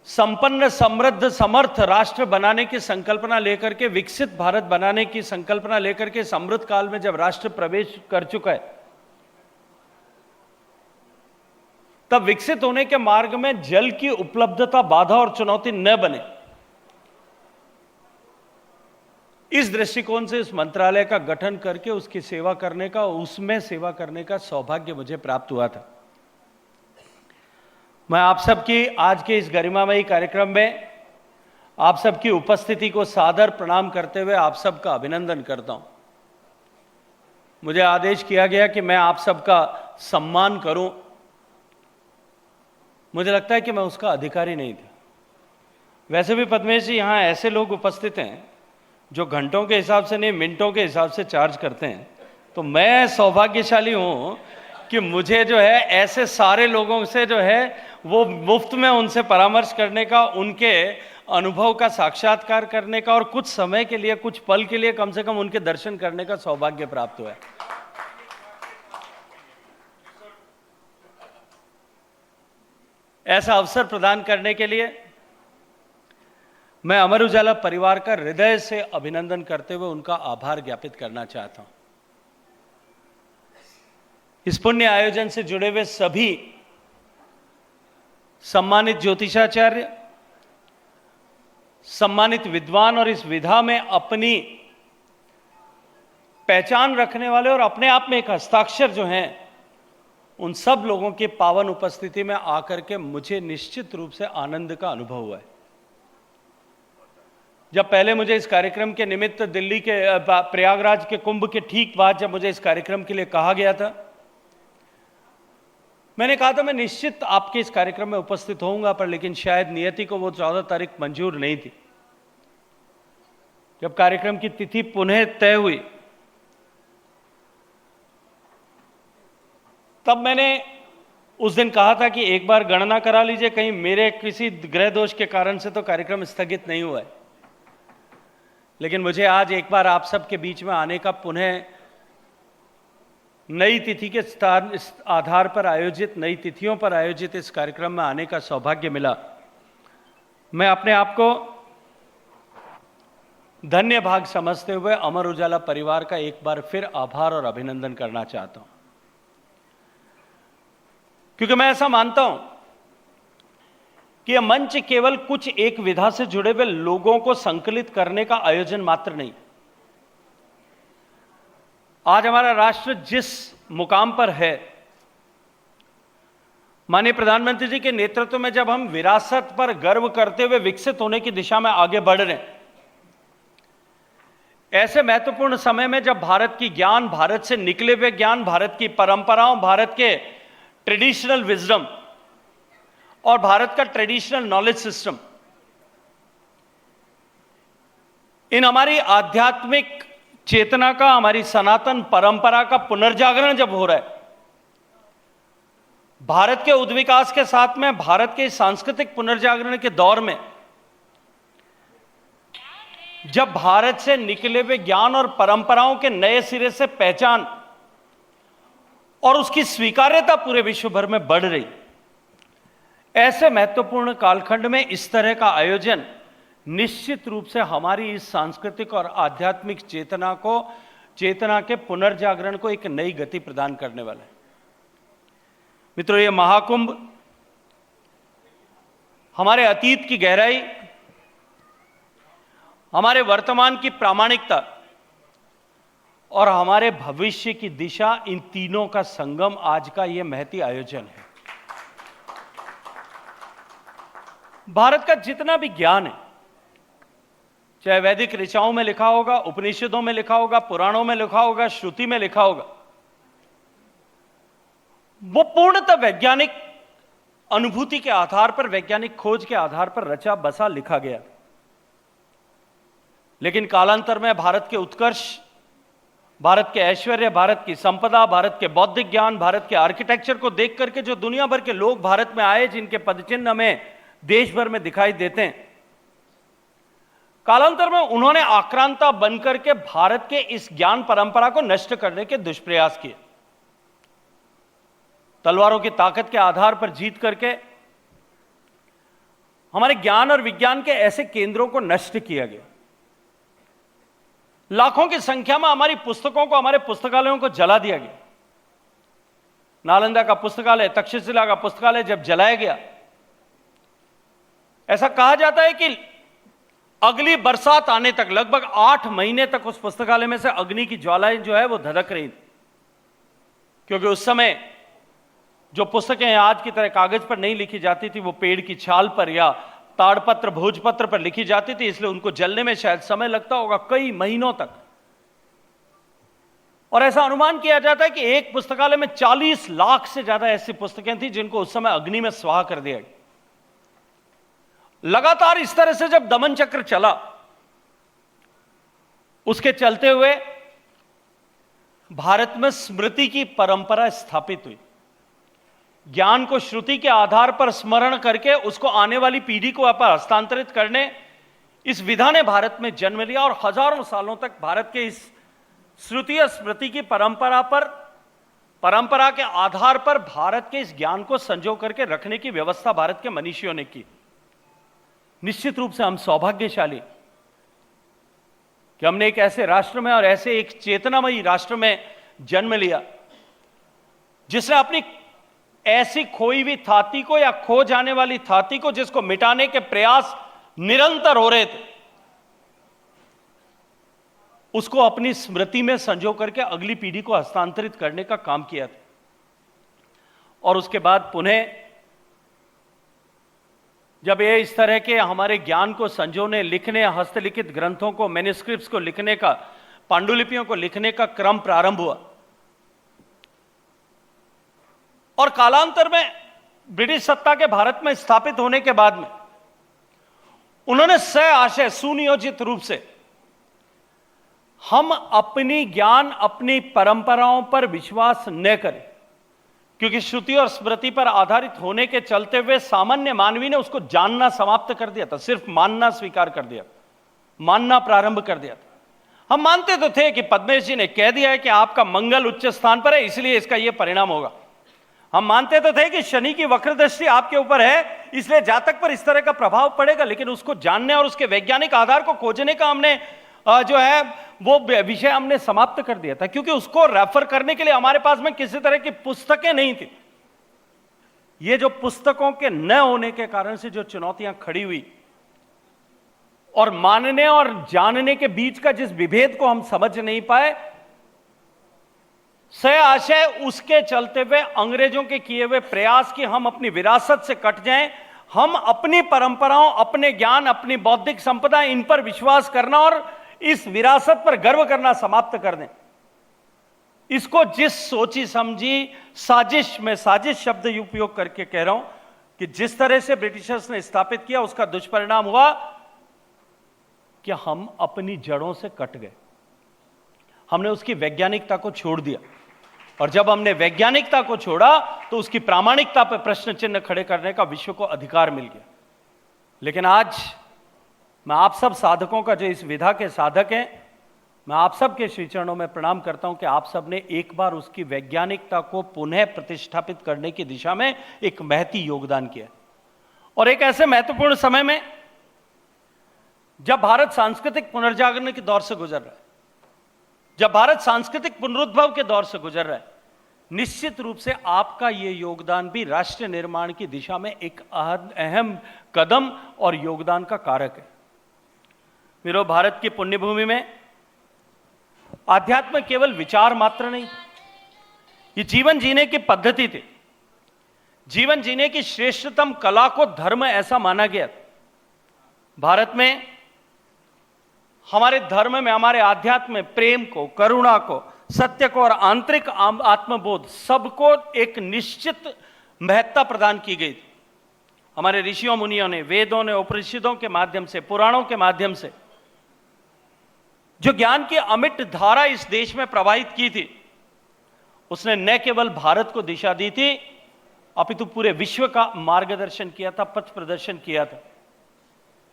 संपन्न, समृद्ध, समर्थ राष्ट्र बनाने की संकल्पना लेकर के, विकसित भारत बनाने की संकल्पना लेकर के समृद्ध काल में जब राष्ट्र प्रवेश कर चुका है, तब विकसित होने के मार्ग में जल की उपलब्धता बाधा और चुनौती न बने, इस दृष्टिकोण से इस मंत्रालय का गठन करके उसकी सेवा करने का, उसमें सेवा करने का सौभाग्य मुझे प्राप्त हुआ था। मैं आप सबकी आज के इस गरिमामयी कार्यक्रम में आप सबकी उपस्थिति को सादर प्रणाम करते हुए आप सबका अभिनंदन करता हूं। मुझे आदेश किया गया कि मैं आप सबका सम्मान करूं। मुझे लगता है कि मैं उसका अधिकारी नहीं था। वैसे भी पद्मेश जी, यहां ऐसे लोग उपस्थित हैं जो घंटों के हिसाब से नहीं, मिनटों के हिसाब से चार्ज करते हैं। तो मैं सौभाग्यशाली हूं कि मुझे जो है ऐसे सारे लोगों से जो है वो मुफ्त में उनसे परामर्श करने का, उनके अनुभव का साक्षात्कार करने का और कुछ समय के लिए, कुछ पल के लिए कम से कम उनके दर्शन करने का सौभाग्य प्राप्त हुआ है। ऐसा अवसर प्रदान करने के लिए मैं अमर उजाला परिवार का हृदय से अभिनंदन करते हुए उनका आभार ज्ञापित करना चाहता हूं। इस पुण्य आयोजन से जुड़े हुए सभी सम्मानित ज्योतिषाचार्य, सम्मानित विद्वान और इस विधा में अपनी पहचान रखने वाले और अपने आप में एक हस्ताक्षर जो हैं, उन सब लोगों की पावन उपस्थिति में आकर के मुझे निश्चित रूप से आनंद का अनुभव हुआ है। जब पहले मुझे इस कार्यक्रम के निमित्त दिल्ली के प्रयागराज के कुंभ के ठीक बाद जब मुझे इस कार्यक्रम के लिए कहा गया था, मैंने कहा था मैं निश्चित आपके इस कार्यक्रम में उपस्थित होऊंगा, पर लेकिन शायद नियति को वो 14 तारीख मंजूर नहीं थी। जब कार्यक्रम की तिथि पुनः तय हुई, तब मैंने उस दिन कहा था कि एक बार गणना करा लीजिए, कहीं मेरे किसी ग्रह दोष के कारण से तो कार्यक्रम स्थगित नहीं हुआ है। लेकिन मुझे आज एक बार आप सबके बीच में आने का, पुनः नई तिथि के आधार पर आयोजित, नई तिथियों पर आयोजित इस कार्यक्रम में आने का सौभाग्य मिला। मैं अपने आप को धन्य भाग समझते हुए अमर उजाला परिवार का एक बार फिर आभार और अभिनंदन करना चाहता हूं, क्योंकि मैं ऐसा मानता हूं कि यह मंच केवल कुछ एक विधा से जुड़े हुए लोगों को संकलित करने का आयोजन मात्र नहीं। आज हमारा राष्ट्र जिस मुकाम पर है, माननीय प्रधानमंत्री जी के नेतृत्व में जब हम विरासत पर गर्व करते हुए विकसित होने की दिशा में आगे बढ़ रहे हैं, ऐसे महत्वपूर्ण समय में जब भारत की ज्ञान, भारत से निकले हुए ज्ञान, भारत की परंपराओं, भारत के ट्रेडिशनल विजडम और भारत का ट्रेडिशनल नॉलेज सिस्टम, इन हमारी आध्यात्मिक चेतना का, हमारी सनातन परंपरा का पुनर्जागरण जब हो रहा है, भारत के उद्विकास के साथ में भारत के सांस्कृतिक पुनर्जागरण के दौर में, जब भारत से निकले हुए ज्ञान और परंपराओं के नए सिरे से पहचान और उसकी स्वीकार्यता पूरे विश्व भर में बढ़ रही, ऐसे महत्वपूर्ण कालखंड में इस तरह का आयोजन निश्चित रूप से हमारी इस सांस्कृतिक और आध्यात्मिक चेतना के पुनर्जागरण को एक नई गति प्रदान करने वाला है। मित्रों, ये महाकुंभ हमारे अतीत की गहराई, हमारे वर्तमान की प्रामाणिकता और हमारे भविष्य की दिशा, इन तीनों का संगम आज का यह महती आयोजन है। भारत का जितना भी ज्ञान है, चाहे वैदिक ऋचाओं में लिखा होगा, उपनिषदों में लिखा होगा, पुराणों में लिखा होगा, श्रुति में लिखा होगा, वो पूर्णतः वैज्ञानिक अनुभूति के आधार पर, वैज्ञानिक खोज के आधार पर रचा बसा लिखा गया। लेकिन कालांतर में भारत के उत्कर्ष, भारत के ऐश्वर्य, भारत की संपदा, भारत के बौद्धिक ज्ञान, भारत के आर्किटेक्चर को देख करके जो दुनिया भर के लोग भारत में आए, जिनके पदचिन्ह हमें देश भर में दिखाई देते हैं, कालांतर में उन्होंने आक्रांता बनकर के भारत के इस ज्ञान परंपरा को नष्ट करने के दुष्प्रयास किए। तलवारों की ताकत के आधार पर जीत करके हमारे ज्ञान और विज्ञान के ऐसे केंद्रों को नष्ट किया गया। लाखों की संख्या में हमारी पुस्तकों को, हमारे पुस्तकालयों को जला दिया गया। नालंदा का पुस्तकालय, तक्षशिला का पुस्तकालय जब जलाया गया, ऐसा कहा जाता है कि अगली बरसात आने तक, लगभग 8 महीने तक उस पुस्तकालय में से अग्नि की ज्वालाएं जो है वो धधक रही थी, क्योंकि उस समय जो पुस्तकें आज की तरह कागज पर नहीं लिखी जाती थी, वो पेड़ की छाल पर या ताड़पत्र, भोजपत्र पर लिखी जाती थी, इसलिए उनको जलने में शायद समय लगता होगा, कई महीनों तक। और ऐसा अनुमान किया जाता है कि एक पुस्तकालय में 40 लाख से ज्यादा ऐसी पुस्तकें थी जिनको उस समय अग्नि में स्वाहा कर दिया गया। लगातार इस तरह से जब दमन चक्र चला, उसके चलते हुए भारत में स्मृति की परंपरा स्थापित हुई। ज्ञान को श्रुति के आधार पर स्मरण करके उसको आने वाली पीढ़ी को पर हस्तांतरित करने, इस विधा ने भारत में जन्म लिया और हजारों सालों तक भारत के इस श्रुति और स्मृति की परंपरा के आधार पर भारत के इस ज्ञान को संजो करके रखने की व्यवस्था भारत के मनीषियों ने की। निश्चित रूप से हम सौभाग्यशाली कि हमने एक ऐसे राष्ट्र में और ऐसे एक चेतनामयी राष्ट्र में जन्म लिया जिसने अपनी ऐसी खोई हुई थाती को या खो जाने वाली थाती को, जिसको मिटाने के प्रयास निरंतर हो रहे थे, उसको अपनी स्मृति में संजो करके अगली पीढ़ी को हस्तांतरित करने का काम किया था। और उसके बाद पुनः जब ये इस तरह के हमारे ज्ञान को संजोने, लिखने, हस्तलिखित ग्रंथों को, मैन्युस्क्रिप्ट्स को लिखने का, पांडुलिपियों को लिखने का क्रम प्रारंभ हुआ, और कालांतर में ब्रिटिश सत्ता के भारत में स्थापित होने के बाद में उन्होंने आशय सुनियोजित रूप से हम अपनी ज्ञान, अपनी परंपराओं पर विश्वास न करें, क्योंकि श्रुति और स्मृति पर आधारित होने के चलते हुए सामान्य मानवी ने उसको जानना समाप्त कर दिया था, सिर्फ मानना स्वीकार कर दिया, मानना प्रारंभ कर दिया था। हम मानते तो थे कि पद्मेश जी ने कह दिया है कि आपका मंगल उच्च स्थान पर है, इसलिए इसका यह परिणाम होगा। हम मानते तो थे कि शनि की वक्र दृष्टि आपके ऊपर है, इसलिए जातक पर इस तरह का प्रभाव पड़ेगा, लेकिन उसको जानने और उसके वैज्ञानिक आधार को खोजने का हमने जो है वो विषय हमने समाप्त कर दिया था, क्योंकि उसको रेफर करने के लिए हमारे पास में किसी तरह की पुस्तकें नहीं थी। ये जो पुस्तकों के न होने के कारण से जो चुनौतियां खड़ी हुई और मानने और जानने के बीच का जिस विभेद को हम समझ नहीं पाए, आशय उसके चलते हुए अंग्रेजों के किए हुए प्रयास कि हम अपनी विरासत से कट जाएं, हम अपनी परंपराओं, अपने ज्ञान, अपनी बौद्धिक संपदा, इन पर विश्वास करना और इस विरासत पर गर्व करना समाप्त कर दें। इसको जिस सोची समझी साजिश में, साजिश शब्द उपयोग करके कह रहा हूं कि जिस तरह से ब्रिटिशर्स ने स्थापित किया, उसका दुष्परिणाम हुआ कि हम अपनी जड़ों से कट गए। हमने उसकी वैज्ञानिकता को छोड़ दिया, और जब हमने वैज्ञानिकता को छोड़ा तो उसकी प्रामाणिकता पर प्रश्न चिन्ह खड़े करने का विश्व को अधिकार मिल गया। लेकिन आज मैं आप सब साधकों का, जो इस विधा के साधक हैं, मैं आप सब के श्री चरणों में प्रणाम करता हूं कि आप सब ने एक बार उसकी वैज्ञानिकता को पुनः प्रतिष्ठापित करने की दिशा में एक महती योगदान किया। और एक ऐसे महत्वपूर्ण समय में जब भारत सांस्कृतिक पुनर्जागरण के दौर से गुजर रहा है, जब भारत सांस्कृतिक पुनरुद्भव के दौर से गुजर रहा है, निश्चित रूप से आपका यह योगदान भी राष्ट्र निर्माण की दिशा में एक अहम कदम और योगदान का कारक है। मेरे भारत की पुण्यभूमि में आध्यात्म केवल विचार मात्र नहीं, ये जीवन जीने की पद्धति थी। जीवन जीने की श्रेष्ठतम कला को धर्म ऐसा माना गया। भारत में हमारे धर्म में, हमारे आध्यात्म में प्रेम को, करुणा को, सत्य को और आंतरिक आत्मबोध सबको एक निश्चित महत्ता प्रदान की गई थी। हमारे ऋषियों मुनियों ने, वेदों ने, उपनिषदों के माध्यम से, पुराणों के माध्यम से जो ज्ञान की अमिट धारा इस देश में प्रवाहित की थी, उसने न केवल भारत को दिशा दी थी, अपितु पूरे विश्व का मार्गदर्शन किया था, पथ प्रदर्शन किया था।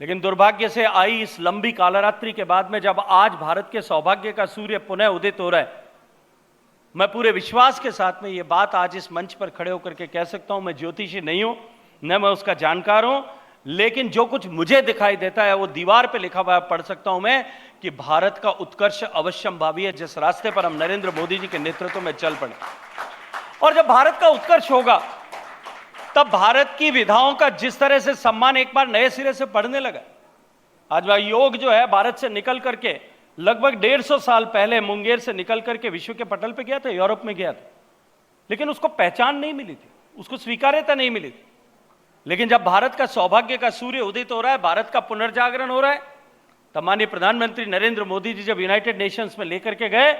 लेकिन दुर्भाग्य से आई इस लंबी कालरात्रि के बाद में जब आज भारत के सौभाग्य का सूर्य पुनः उदित हो रहा है, मैं पूरे विश्वास के साथ में ये बात आज इस मंच पर खड़े होकर के कह सकता हूं, मैं ज्योतिषी नहीं हूं, न मैं उसका जानकार हूं, लेकिन जो कुछ मुझे दिखाई देता है वो दीवार पे लिखा हुआ पढ़ सकता हूं मैं कि भारत का उत्कर्ष अवश्यंभावी है, जिस रास्ते पर हम नरेंद्र मोदी जी के नेतृत्व में चल पड़े। और जब भारत का उत्कर्ष होगा तब भारत की विधाओं का जिस तरह से सम्मान एक बार नए सिरे से बढ़ने लगा। आज वह योग जो है भारत से निकल करके लगभग 150 साल पहले मुंगेर से निकल करके विश्व के पटल पे गया था, यूरोप में गया था, लेकिन उसको पहचान नहीं मिली थी, उसको स्वीकार्यता नहीं मिली थी। लेकिन जब भारत का सौभाग्य का सूर्य उदित हो रहा है, भारत का पुनर्जागरण हो रहा है, तब माननीय प्रधानमंत्री नरेंद्र मोदी जी जब यूनाइटेड नेशंस में लेकर के गए,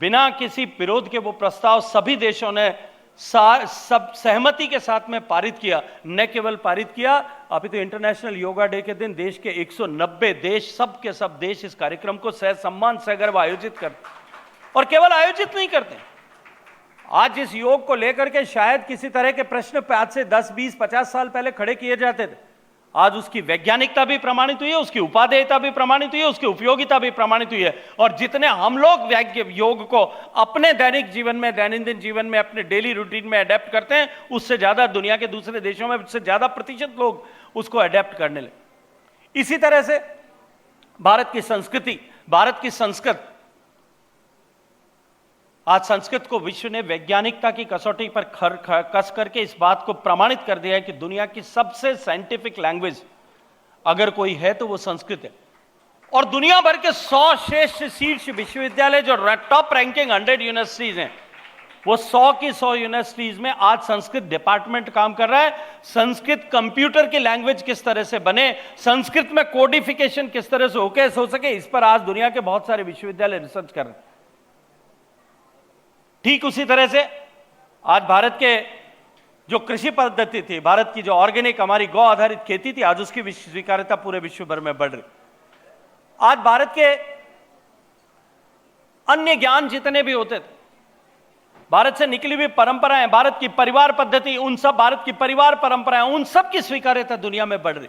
बिना किसी विरोध के वो प्रस्ताव सभी देशों ने सब सहमति के साथ में पारित किया। न केवल पारित किया, अभी तो इंटरनेशनल योगा डे के दिन देश के 190 देश, सब के सब देश इस कार्यक्रम को सहसम्मान सहगर्व आयोजित करते, और केवल आयोजित नहीं करते, आज इस योग को लेकर के शायद किसी तरह के प्रश्न आज से 10, 20, 50 साल पहले खड़े किए जाते थे, आज उसकी वैज्ञानिकता भी प्रमाणित हुई है, उसकी उपादेयता भी प्रमाणित हुई है, उसकी उपयोगिता भी प्रमाणित हुई है। और जितने हम लोग योग को अपने दैनिक जीवन में, दैनंदिन जीवन में, अपने डेली रूटीन में अडेप्ट करते हैं, उससे ज्यादा दुनिया के दूसरे देशों में उससे ज्यादा प्रतिशत लोग उसको अडेप्ट करने लगे। इसी तरह से भारत की संस्कृति, भारत की संस्कृत, आज संस्कृत को विश्व ने वैज्ञानिकता की कसौटी पर कस करके इस बात को प्रमाणित कर दिया है कि दुनिया की सबसे साइंटिफिक लैंग्वेज अगर कोई है तो वो संस्कृत है। और दुनिया भर के 100 श्रेष्ठ शीर्ष विश्वविद्यालय जो टॉप रैंकिंग 100 यूनिवर्सिटीज हैं, वो 100 की 100 यूनिवर्सिटीज में आज संस्कृत डिपार्टमेंट काम कर रहा है। संस्कृत कंप्यूटर की लैंग्वेज किस तरह से बने, संस्कृत में कोडिफिकेशन किस तरह से हो सके, इस पर आज दुनिया के बहुत सारे विश्वविद्यालय रिसर्च कर रहे हैं। ठीक उसी तरह से आज भारत के जो कृषि पद्धति थी, भारत की जो ऑर्गेनिक हमारी गौ आधारित खेती थी, आज उसकी स्वीकार्यता पूरे विश्व भर में बढ़ रही। आज भारत के अन्य ज्ञान जितने भी होते थे, भारत से निकली हुई परंपराएं, भारत की परिवार पद्धति, उन सब भारत की परिवार परंपराएं, उन सब की स्वीकार्यता दुनिया में बढ़ रही।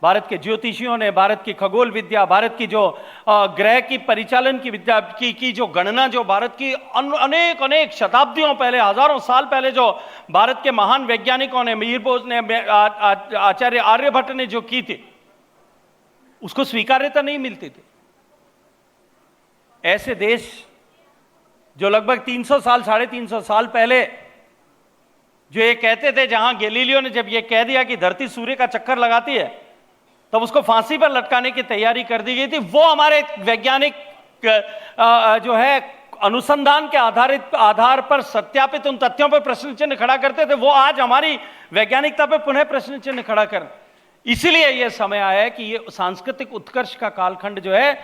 भारत के ज्योतिषियों ने, भारत की खगोल विद्या, भारत की जो ग्रह की परिचालन की विद्या की जो गणना, जो भारत की अनेक अनेक शताब्दियों पहले, हजारों साल पहले जो भारत के महान वैज्ञानिकों ने, मीर बोस ने, आचार्य आर्यभट्ट ने जो की थी, उसको स्वीकार्यता नहीं मिलती थी। ऐसे देश जो लगभग 300 साल, 350 साल पहले जो ये कहते थे, जहां गैलीलियो ने जब ये कह दिया कि धरती सूर्य का चक्कर लगाती है, तब उसको फांसी पर लटकाने की तैयारी कर दी गई थी। वो हमारे वैज्ञानिक जो है अनुसंधान के आधार पर सत्यापित उन तथ्यों पर प्रश्न चिन्ह खड़ा करते थे, वो आज हमारी वैज्ञानिकता पर पुनः प्रश्न चिन्ह खड़ा कर। इसीलिए यह समय आया है कि ये सांस्कृतिक उत्कर्ष का कालखंड जो है,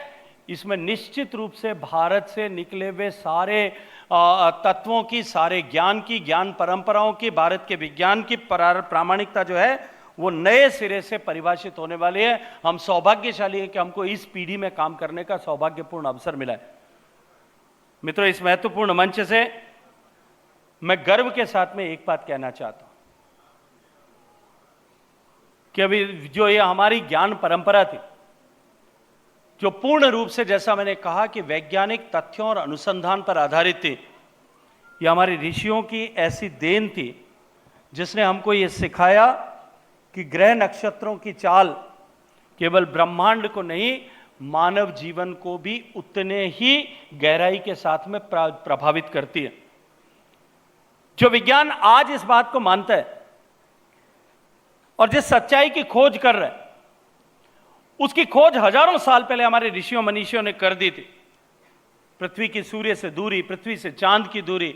इसमें निश्चित रूप से भारत से निकले हुए सारे तत्वों की, सारे ज्ञान की, ज्ञान परंपराओं की, भारत के विज्ञान की प्रामाणिकता जो है वो नए सिरे से परिभाषित होने वाली है। हम सौभाग्यशाली हैं कि हमको इस पीढ़ी में काम करने का सौभाग्यपूर्ण अवसर मिला है। मित्रों, इस महत्वपूर्ण मंच से मैं गर्व के साथ में एक बात कहना चाहता हूं कि अभी जो ये हमारी ज्ञान परंपरा थी, जो पूर्ण रूप से, जैसा मैंने कहा कि वैज्ञानिक तथ्यों और अनुसंधान पर आधारित थी, ये हमारी ऋषियों की ऐसी देन थी जिसने हमको ये सिखाया कि ग्रह नक्षत्रों की चाल केवल ब्रह्मांड को नहीं, मानव जीवन को भी उतने ही गहराई के साथ में प्रभावित करती है। जो विज्ञान आज इस बात को मानता है और जिस सच्चाई की खोज कर रहा है, उसकी खोज हजारों साल पहले हमारे ऋषियों मनीषियों ने कर दी थी। पृथ्वी की सूर्य से दूरी, पृथ्वी से चांद की दूरी,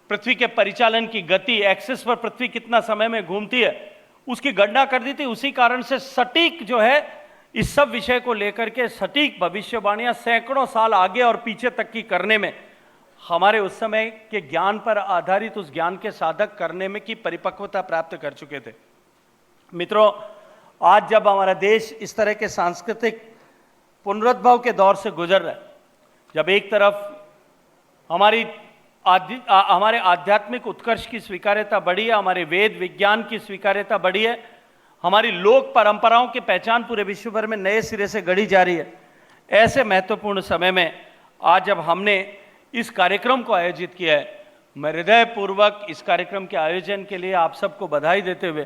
पृथ्वी के परिचालन की गति, एक्सिस पर पृथ्वी कितना समय में घूमती है, उसकी गणना कर दी थी। उसी कारण से सटीक जो है इस सब विषय को लेकर के सटीक भविष्यवाणियां सैकड़ों साल आगे और पीछे तक की करने में हमारे उस समय के ज्ञान पर आधारित उस ज्ञान के साधक करने में की परिपक्वता प्राप्त कर चुके थे। मित्रों, आज जब हमारा देश इस तरह के सांस्कृतिक पुनरुद्भव के दौर से गुजर रहा है, जब एक तरफ हमारे आध्यात्मिक उत्कर्ष की स्वीकार्यता बढ़ी है, हमारे वेद विज्ञान की स्वीकार्यता बढ़ी है, हमारी लोक परंपराओं की पहचान पूरे विश्व भर में नए सिरे से गढ़ी जा रही है, ऐसे महत्वपूर्ण समय में आज जब हमने इस कार्यक्रम को आयोजित किया है। मैं हृदयपूर्वक इस कार्यक्रम के आयोजन के लिए आप सबको बधाई देते हुए,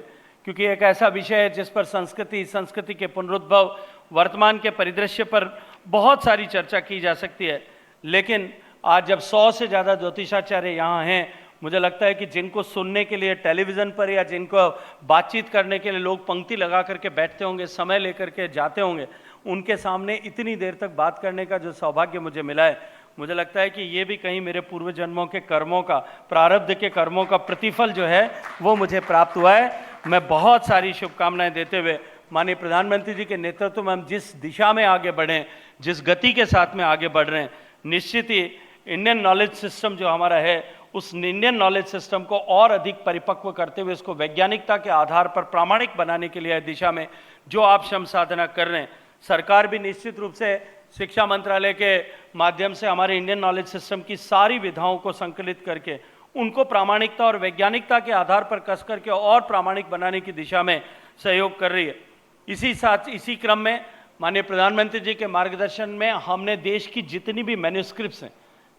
क्योंकि एक ऐसा विषय है जिस पर संस्कृति के पुनरुद्भव, वर्तमान के परिदृश्य पर बहुत सारी चर्चा की जा सकती है, लेकिन आज जब 100 से ज़्यादा ज्योतिषाचार्य यहाँ हैं, मुझे लगता है कि जिनको सुनने के लिए टेलीविज़न पर या जिनको बातचीत करने के लिए लोग पंक्ति लगा करके बैठते होंगे, समय लेकर के जाते होंगे, उनके सामने इतनी देर तक बात करने का जो सौभाग्य मुझे मिला है, मुझे लगता है कि ये भी कहीं मेरे पूर्व जन्मों के कर्मों का, प्रारब्ध के कर्मों का प्रतिफल जो है वो मुझे प्राप्त हुआ है। मैं बहुत सारी शुभकामनाएं देते हुए माननीय प्रधानमंत्री जी के नेतृत्व में हम जिस दिशा में आगे बढ़ें, जिस गति के साथ में आगे बढ़ रहे हैं, निश्चित ही इंडियन नॉलेज सिस्टम जो हमारा है, उस इंडियन नॉलेज सिस्टम को और अधिक परिपक्व करते हुए इसको वैज्ञानिकता के आधार पर प्रामाणिक बनाने के लिए दिशा में जो आप श्रम साधना कर रहे हैं, सरकार भी निश्चित रूप से शिक्षा मंत्रालय के माध्यम से हमारे इंडियन नॉलेज सिस्टम की सारी विधाओं को संकलित करके उनको प्रामाणिकता और वैज्ञानिकता के आधार पर कस करके और प्रामाणिक बनाने की दिशा में सहयोग कर रही है। इसी क्रम में माननीय प्रधानमंत्री जी के मार्गदर्शन में हमने देश की जितनी भी मैन्यूस्क्रिप्ट्स हैं,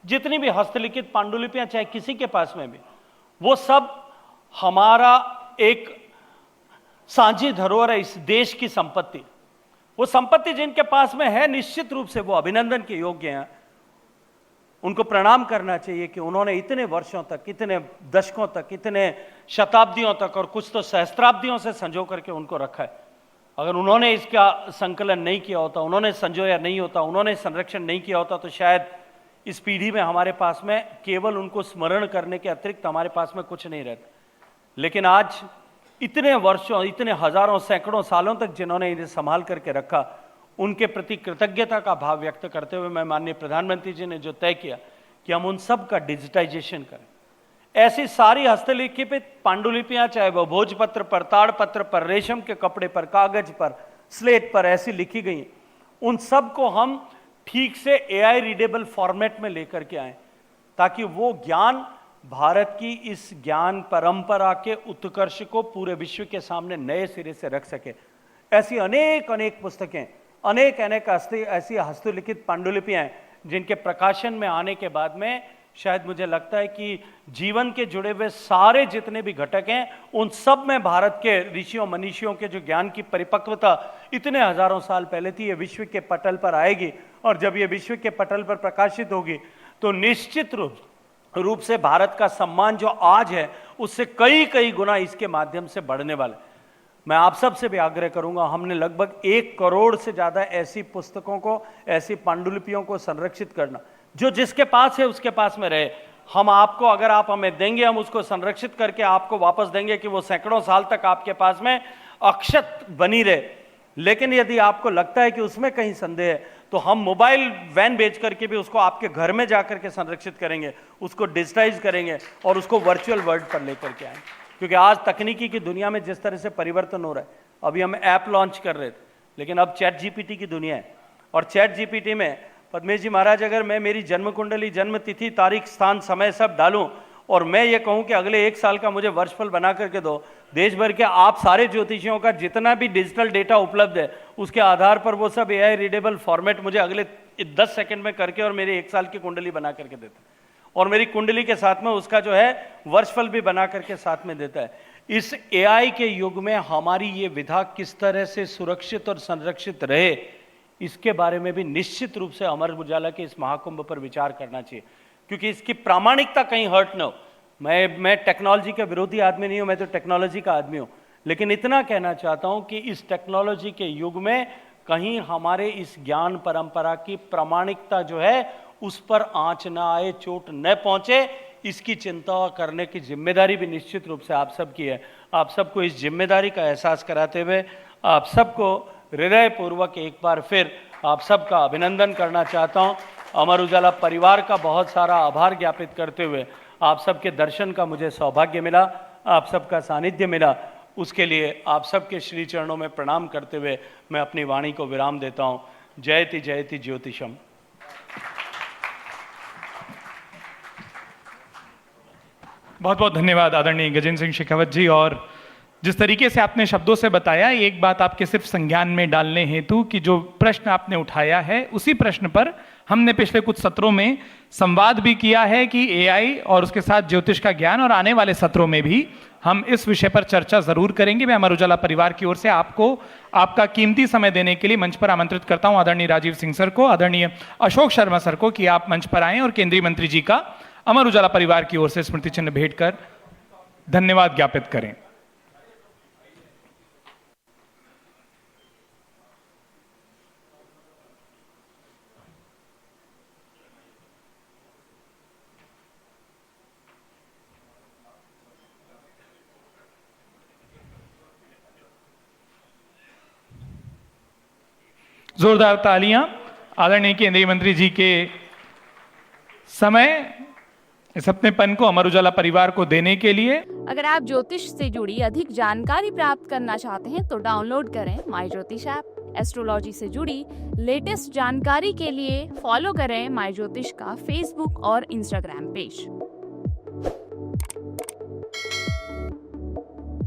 जितनी भी हस्तलिखित पांडुलिपियां चाहे किसी के पास में भी, वो सब हमारा एक साझी धरोहर है, इस देश की संपत्ति। वो संपत्ति जिनके पास में है, निश्चित रूप से वो अभिनंदन के योग्य हैं। उनको प्रणाम करना चाहिए कि उन्होंने इतने वर्षों तक, इतने दशकों तक, इतने शताब्दियों तक और कुछ तो सहस्त्राब्दियों से संजो करके उनको रखा है। अगर उन्होंने इसका संकलन नहीं किया होता, उन्होंने संजोया नहीं होता, उन्होंने संरक्षण नहीं किया होता, तो शायद इस पीढ़ी में हमारे पास में केवल उनको स्मरण करने के अतिरिक्त हमारे पास में कुछ नहीं रहता। लेकिन आज इतने वर्षों, इतने हजारों, सैकड़ों सालों तक जिन्होंने इन्हें संभाल करके रखा, उनके प्रति कृतज्ञता का भाव व्यक्त करते हुए मैं माननीय प्रधानमंत्री जी ने जो तय किया कि हम उन सब का डिजिटाइजेशन करें, ऐसी सारी हस्तलिखित पांडुलिपियां, चाहे वो भोजपत्र पर, ताड़पत्र पर, रेशम के कपड़े पर, कागज पर, स्लेट पर ऐसी लिखी गई, उन सब को हम ठीक से AI रीडेबल फॉर्मेट में लेकर के आए, ताकि वो ज्ञान, भारत की इस ज्ञान परंपरा के उत्कर्ष को पूरे विश्व के सामने नए सिरे से रख सके। ऐसी अनेक अनेक पुस्तकें, अनेक अनेक ऐसी हस्तलिखित पांडुलिपियां हैं जिनके प्रकाशन में आने के बाद में शायद मुझे लगता है कि जीवन के जुड़े हुए सारे जितने भी घटक हैं, उन सब में भारत के ऋषियों मनीषियों के जो ज्ञान की परिपक्वता इतने हजारों साल पहले थी, ये विश्व के पटल पर आएगी। और जब ये विश्व के पटल पर प्रकाशित होगी तो निश्चित रूप से भारत का सम्मान जो आज है उससे कई कई गुना इसके माध्यम से बढ़ने वाला है। मैं आप सब से भी आग्रह करूंगा, हमने लगभग 1 करोड़ से ज्यादा ऐसी पुस्तकों को, ऐसी पांडुलिपियों को संरक्षित करना, जो जिसके पास है उसके पास में रहे। हम आपको, अगर आप हमें देंगे, हम उसको संरक्षित करके आपको वापस देंगे कि वो सैकड़ों साल तक आपके पास में अक्षत बनी रहे। लेकिन यदि आपको लगता है कि उसमें कहीं संदेह है, तो हम मोबाइल वैन भेज करके भी उसको आपके घर में जाकर के संरक्षित करेंगे, उसको डिजिटाइज करेंगे और उसको वर्चुअल वर्ल्ड पर लेकर के आएंगे। क्योंकि आज तकनीकी की दुनिया में जिस तरह से परिवर्तन हो रहा है, अभी हम ऐप लॉन्च कर रहे थे, लेकिन अब चैट जीपीटी की दुनिया है। और चैट जीपीटी में पद्मेश जी महाराज, अगर मैं मेरी जन्म कुंडली, जन्म तिथि, तारीख, स्थान, समय सब डालूं और मैं ये कहूं कि अगले 1 साल का मुझे वर्षफल बना करके दो, देश भर के आप सारे ज्योतिषियों का जितना भी डिजिटल डेटा उपलब्ध है, उसके आधार पर वो सब AI रीडेबल फॉर्मेट मुझे अगले 10 सेकंड में करके और मेरी 1 साल की कुंडली बना करके देता है। और मेरी कुंडली के साथ में उसका जो है वर्षफल भी बना करके साथ में देता है। इस AI के युग में हमारी ये विधा किस तरह से सुरक्षित और संरक्षित रहे, इसके बारे में भी निश्चित रूप से अमर उजाला के इस महाकुंभ पर विचार करना चाहिए, क्योंकि इसकी प्रामाणिकता कहीं हर्ट न हो। मैं टेक्नोलॉजी का विरोधी आदमी नहीं हूं, मैं तो टेक्नोलॉजी का आदमी हूं, लेकिन इतना कहना चाहता हूं कि इस टेक्नोलॉजी के युग में कहीं हमारे इस ज्ञान परंपरा की प्रामाणिकता जो है उस पर आंच ना आए, चोट न पहुंचे, इसकी चिंता करने की जिम्मेदारी भी निश्चित रूप से आप सबकी है। आप सबको इस जिम्मेदारी का एहसास कराते हुए आप सबको हृदयपूर्वक एक बार फिर आप सबका अभिनंदन करना चाहता हूं। अमर उजाला परिवार का बहुत सारा आभार ज्ञापित करते हुए आप सबके दर्शन का मुझे सौभाग्य मिला, आप सबका सानिध्य मिला, उसके लिए आप सबके श्री चरणों में प्रणाम करते हुए मैं अपनी वाणी को विराम देता हूं। जयति जयति ज्योतिषम। बहुत बहुत धन्यवाद आदरणीय गजेंद्र सिंह शेखावत जी। और जिस तरीके से आपने शब्दों से बताया, एक बात आपके सिर्फ संज्ञान में डालने हेतु कि जो प्रश्न आपने उठाया है उसी प्रश्न पर हमने पिछले कुछ सत्रों में संवाद भी किया है कि एआई और उसके साथ ज्योतिष का ज्ञान, और आने वाले सत्रों में भी हम इस विषय पर चर्चा जरूर करेंगे। मैं अमर उजाला परिवार की ओर से आपको आपका कीमती समय देने के लिए मंच पर आमंत्रित करता हूं आदरणीय राजीव सिंह सर को, आदरणीय अशोक शर्मा सर को, कि आप मंच पर आएं और केंद्रीय मंत्री जी का अमर उजाला परिवार की ओर से स्मृति चिन्ह भेंट कर धन्यवाद ज्ञापित करें। जोरदार तालियां आदरणीय केंद्रीय मंत्री जी के समय इस अपनेपन को अमर उजाला परिवार को देने के लिए। अगर आप ज्योतिष से जुड़ी अधिक जानकारी प्राप्त करना चाहते हैं तो डाउनलोड करें माई ज्योतिष ऐप। एस्ट्रोलॉजी से जुड़ी लेटेस्ट जानकारी के लिए फॉलो करें माई ज्योतिष का फेसबुक और इंस्टाग्राम पेज।